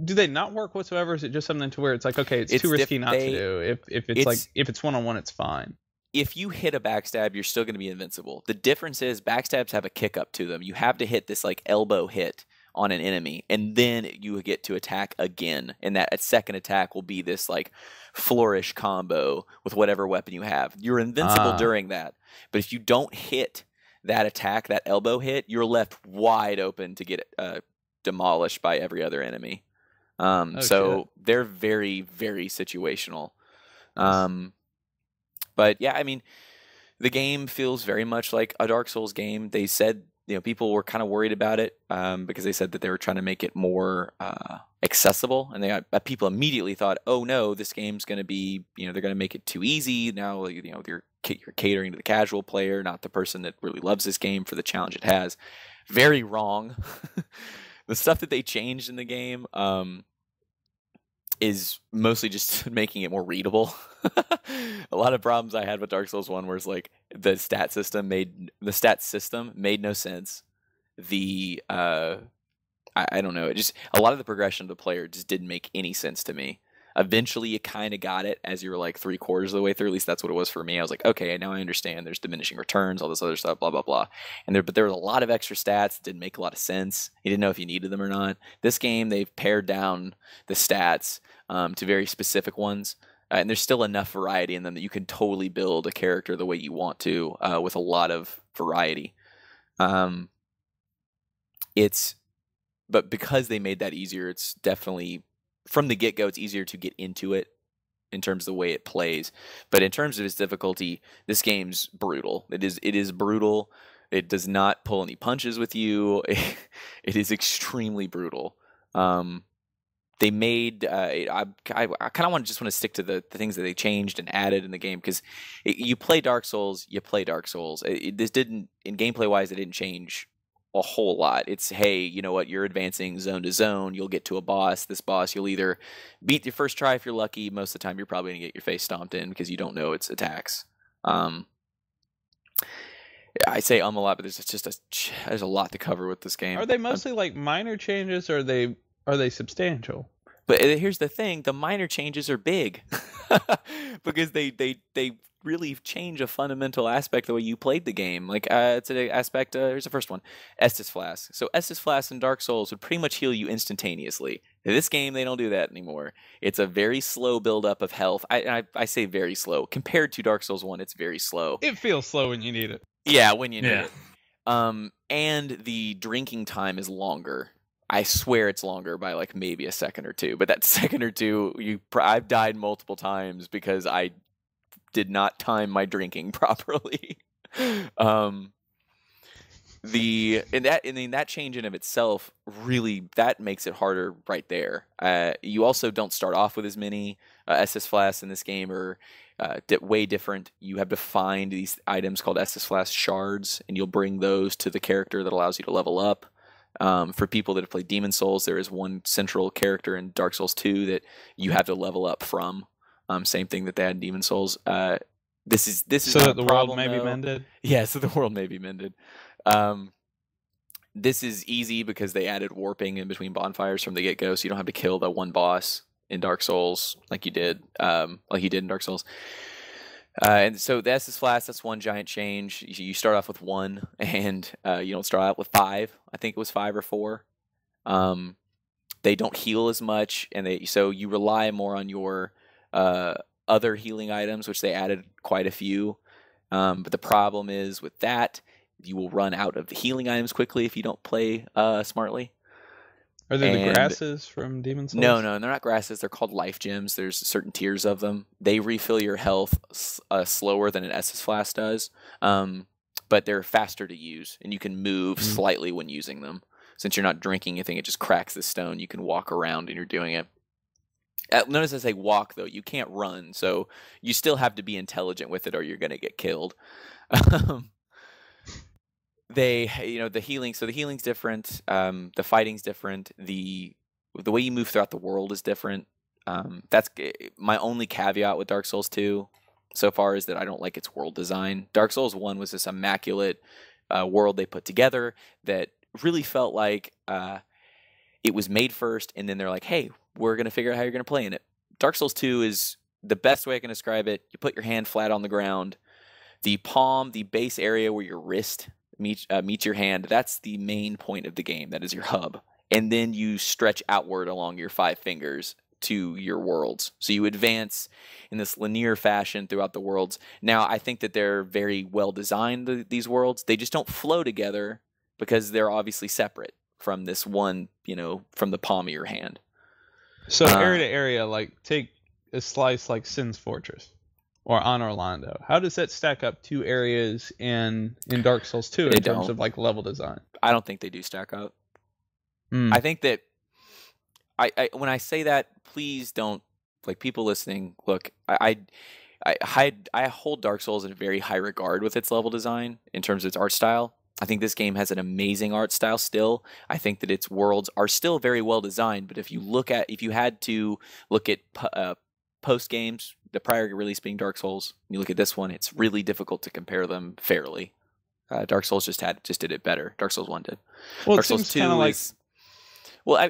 Do they not work whatsoever? Is it just something to where it's like, okay, it's too risky not to do? If it's one-on-one, it's fine. If you hit a backstab, you're still going to be invincible. The difference is backstabs have a kick up to them. You have to hit this like elbow hit on an enemy, and then you get to attack again. And that second attack will be this like flourish combo with whatever weapon you have. You're invincible during that. But if you don't hit that attack, that elbow hit, you're left wide open to get demolished by every other enemy. So they're very, very situational. But yeah, I mean, the game feels very much like a Dark Souls game. They said, people were kind of worried about it, because they said that they were trying to make it more, accessible, and people immediately thought, oh no, this game's going to be, they're going to make it too easy. Now, you're catering to the casual player, not the person that really loves this game for the challenge it has. Very wrong. The stuff that they changed in the game, is mostly just making it more readable. A lot of problems I had with Dark Souls 1 was like the stat system made no sense. I don't know, it just, a lot of the progression of the player just didn't make any sense to me. Eventually you kind of got it as you were like 3/4 of the way through. At least that's what it was for me. I was like, okay, now I understand there's diminishing returns, all this other stuff, blah blah blah. But there was a lot of extra stats that didn't make a lot of sense. You didn't know if you needed them or not. This game, they've pared down the stats to very specific ones, and there's still enough variety in them that you can totally build a character the way you want to, with a lot of variety. But because they made that easier, it's definitely, from the get-go, it's easier to get into it in terms of the way it plays. But in terms of its difficulty, this game's brutal. It is brutal. It does not pull any punches with you. It is extremely brutal. They made I kind of want to stick to the things that they changed and added in the game, because you play Dark Souls. This didn't, in gameplay wise, it didn't change a whole lot. It's, hey, you know what, you're advancing zone to zone, you'll get to a boss. This boss you'll either beat your first try if you're lucky. Most of the time you're probably gonna get your face stomped in because you don't know its attacks. I say a lot, but there's a lot to cover with this game. Are they mostly like minor changes, or are they substantial? But here's the thing, the minor changes are big. Because they really change a fundamental aspect of the way you played the game. Like, it's an aspect, here's the first one, Estus Flask. So Estus Flask in Dark Souls would pretty much heal you instantaneously. In this game, they don't do that anymore. It's a very slow buildup of health. I say very slow. Compared to Dark Souls 1, it's very slow. It feels slow when you need it. Yeah, when you need it. And the drinking time is longer. I swear it's longer by like maybe a second or two. But that second or two, I've died multiple times because I did not time my drinking properly. That change in of itself, really, that makes it harder right there. You also don't start off with as many Estus Flasks in this game, or way different. You have to find these items called Estus Flask shards, and you'll bring those to the character that allows you to level up. For people that have played Demon Souls, there is one central character in Dark Souls 2 that you have to level up from. Same thing that they had in Demon Souls. This is so that the problem, world may be mended. Yeah, so the world may be mended. This is easy because they added warping in between bonfires from the get-go, so you don't have to kill the one boss in Dark Souls like you did in Dark Souls. And so the Estus Flask, that's one giant change. You start off with 1, and you don't start out with 5. I think it was 5 or 4. They don't heal as much, and so you rely more on your other healing items, which they added quite a few. But the problem is with that, you will run out of the healing items quickly if you don't play smartly. Are they the And grasses from Demon Souls? no, they're not grasses. They're called life gems. There's certain tiers of them. They refill your health slower than an Estus Flask does, but they're faster to use, and you can move slightly when using them. Since you're not drinking anything, it just cracks the stone. You can walk around and you're doing it. Notice I say walk, though. You can't run, so you still have to be intelligent with it or you're going to get killed. The healing's different. The fighting's different. The way you move throughout the world is different. That's my only caveat with Dark Souls 2 so far, is that I don't like its world design. Dark Souls 1 was this immaculate world they put together that really felt like it was made first, and then they're like, hey, we're going to figure out how you're going to play in it. Dark Souls 2 is the best way I can describe it. You put your hand flat on the ground. The palm, the base area where your wrist meets your hand, that's the main point of the game. That is your hub. And then you stretch outward along your 5 fingers to your worlds. So you advance in this linear fashion throughout the worlds. Now, I think that they're very well designed, these worlds. They just don't flow together because they're obviously separate from this one, from the palm of your hand. So area to area, like take a slice like Sin's Fortress or On Orlando. How does that stack up to areas in Dark Souls 2 in terms of like level design? I don't think they do stack up. I think that I when I say that, please don't, like, people listening, look, I hold Dark Souls in very high regard with its level design in terms of its art style. I think this game has an amazing art style still. I think that its worlds are still very well designed, but if you had to look at post games, the prior release being Dark Souls, and you look at this one, it's really difficult to compare them fairly. Dark Souls just did it better. Dark Souls 1 did. Well, Dark it Souls seems 2 kind of like...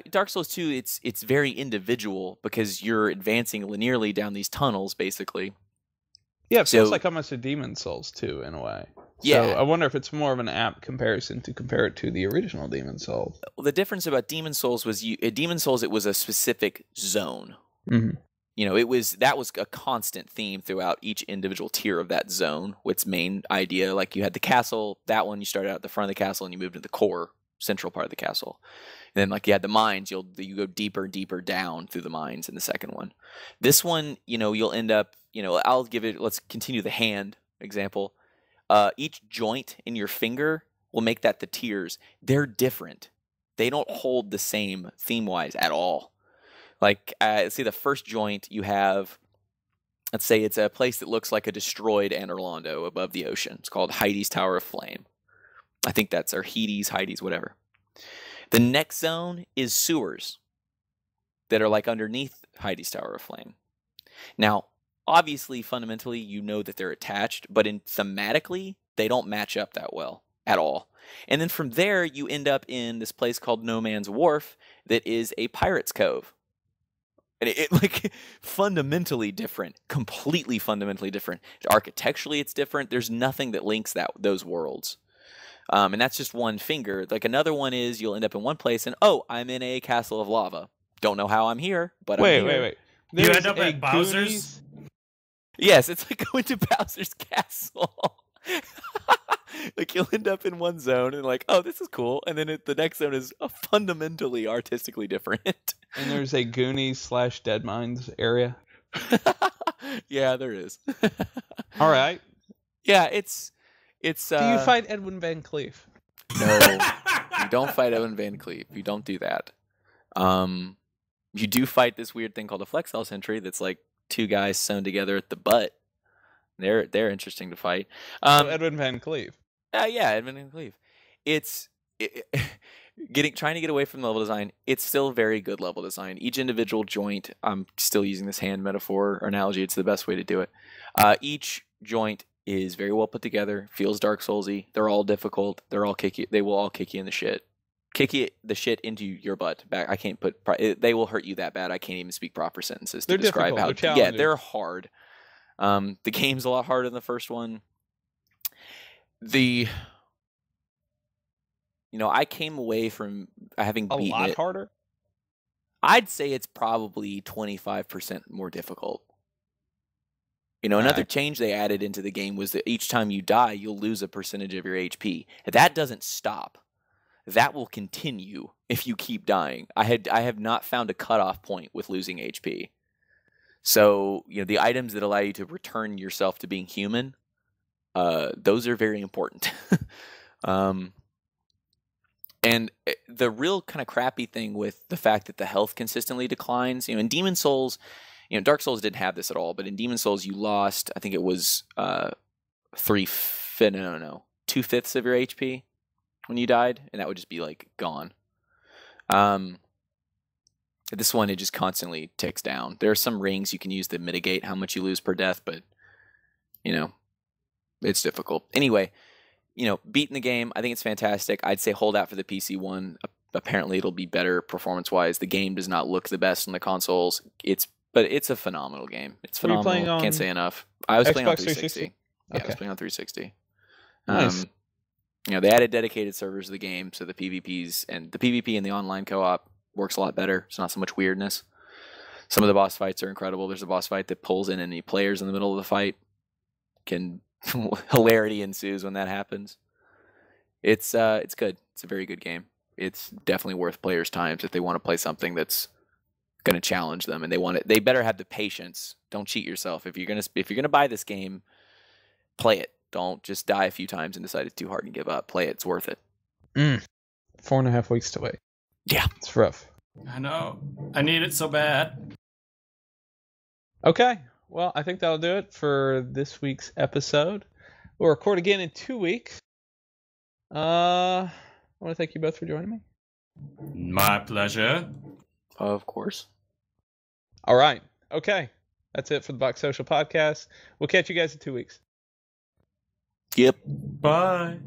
Dark Souls 2, it's very individual because you're advancing linearly down these tunnels, basically. Yeah, it feels like almost a Demon Souls 2 in a way. Yeah. So I wonder if it's more of an apt comparison to compare it to the original Demon Souls. Well, the difference about Demon Souls was Demon Souls, it was a specific zone. Mm-hmm. That was a constant theme throughout each individual tier of that zone. Its main idea, like you had the castle, that one you started out at the front of the castle and you moved to the core central part of the castle. And then, like, you had the mines, you go deeper and deeper down through the mines in the second one. This one, you'll end up, let's continue the hand example. Each joint in your finger will make that the tiers. They're different. They don't hold the same theme-wise at all. Like, see, the first joint you have, let's say it's a place that looks like a destroyed Orlando above the ocean. It's called Heidi's Tower of Flame. I think that's, or Heidi's, whatever. The next zone is sewers that are like underneath Heidi's Tower of Flame. Now, obviously, fundamentally, you know that they're attached, but thematically, they don't match up that well at all. And then from there, you end up in this place called No Man's Wharf that is a pirate's cove. And it like fundamentally different, completely fundamentally different. Architecturally, it's different. There's nothing that links those worlds. And that's just one finger. Like, another one is you'll end up in one place and, I'm in a castle of lava. Don't know how I'm here, but I'm here. Wait. You end up at Bowser's? Yes, it's like going to Bowser's castle. Like, you'll end up in one zone and like, this is cool. And then the next zone is fundamentally artistically different. And there's a Goonies/Dead Mines area. Yeah, there is. All right. Yeah, it's Do you fight Edwin Van Cleef? No, you don't fight Edwin Van Cleef. You don't do that. You do fight this weird thing called a Flexel Sentry that's like 2 guys sewn together at the butt. They're interesting to fight. Edwin Van Cleef. Yeah, Edwin Van Cleef. Trying to get away from the level design. It's still very good level design. Each individual joint, I'm still using this hand metaphor or analogy. It's the best way to do it. Each joint is very well put together, feels Dark Soulsy. They're all difficult. They will all kick you in the shit. Kick you the shit into your butt. Back. I can't put. They will hurt you that bad. I can't even speak proper sentences to describe how. Yeah, they're hard. The game's a lot harder than the first one. I came away from having beaten it. A lot harder? I'd say it's probably 25% more difficult. Another change they added into the game was that each time you die, you'll lose a percentage of your HP. That doesn't stop. That will continue if you keep dying. I have not found a cutoff point with losing HP. So, the items that allow you to return yourself to being human, those are very important. And the real kind of crappy thing with the fact that the health consistently declines, in Demon Souls, Dark Souls didn't have this at all, but in Demon Souls you lost, I think it was 2/5 of your HP when you died, and that would just be like gone. This one, it just constantly ticks down. There are some rings you can use to mitigate how much you lose per death, but it's difficult. Anyway, beating the game, I think it's fantastic. I'd say hold out for the PC one. Apparently it'll be better performance-wise. The game does not look the best on the consoles. But it's a phenomenal game. It's phenomenal. Were you playing on Can't say enough. I was playing on Xbox 360. 360? Yeah, I was Okay. playing on 360. Nice. They added dedicated servers to the game, so the PvPs and the PvP and the online co-op works a lot better. It's not so much weirdness. Some of the boss fights are incredible. There's a boss fight that pulls in any players in the middle of the fight. Hilarity ensues when that happens. It's good. It's a very good game. It's definitely worth players' time if they want to play something that's going to challenge them, and they better have the patience. Don't cheat yourself. If you're gonna buy this game, play it. Don't just die a few times and decide it's too hard and give up. Play it. It's worth it. 4.5 weeks to wait. Yeah. It's rough. I know. I need it so bad. Okay. Well, I think that'll do it for this week's episode. We'll record again in 2 weeks. I want to thank you both for joining me. My pleasure. Of course. All right. Okay. That's it for the Box Social Podcast. We'll catch you guys in 2 weeks. Yep. Bye.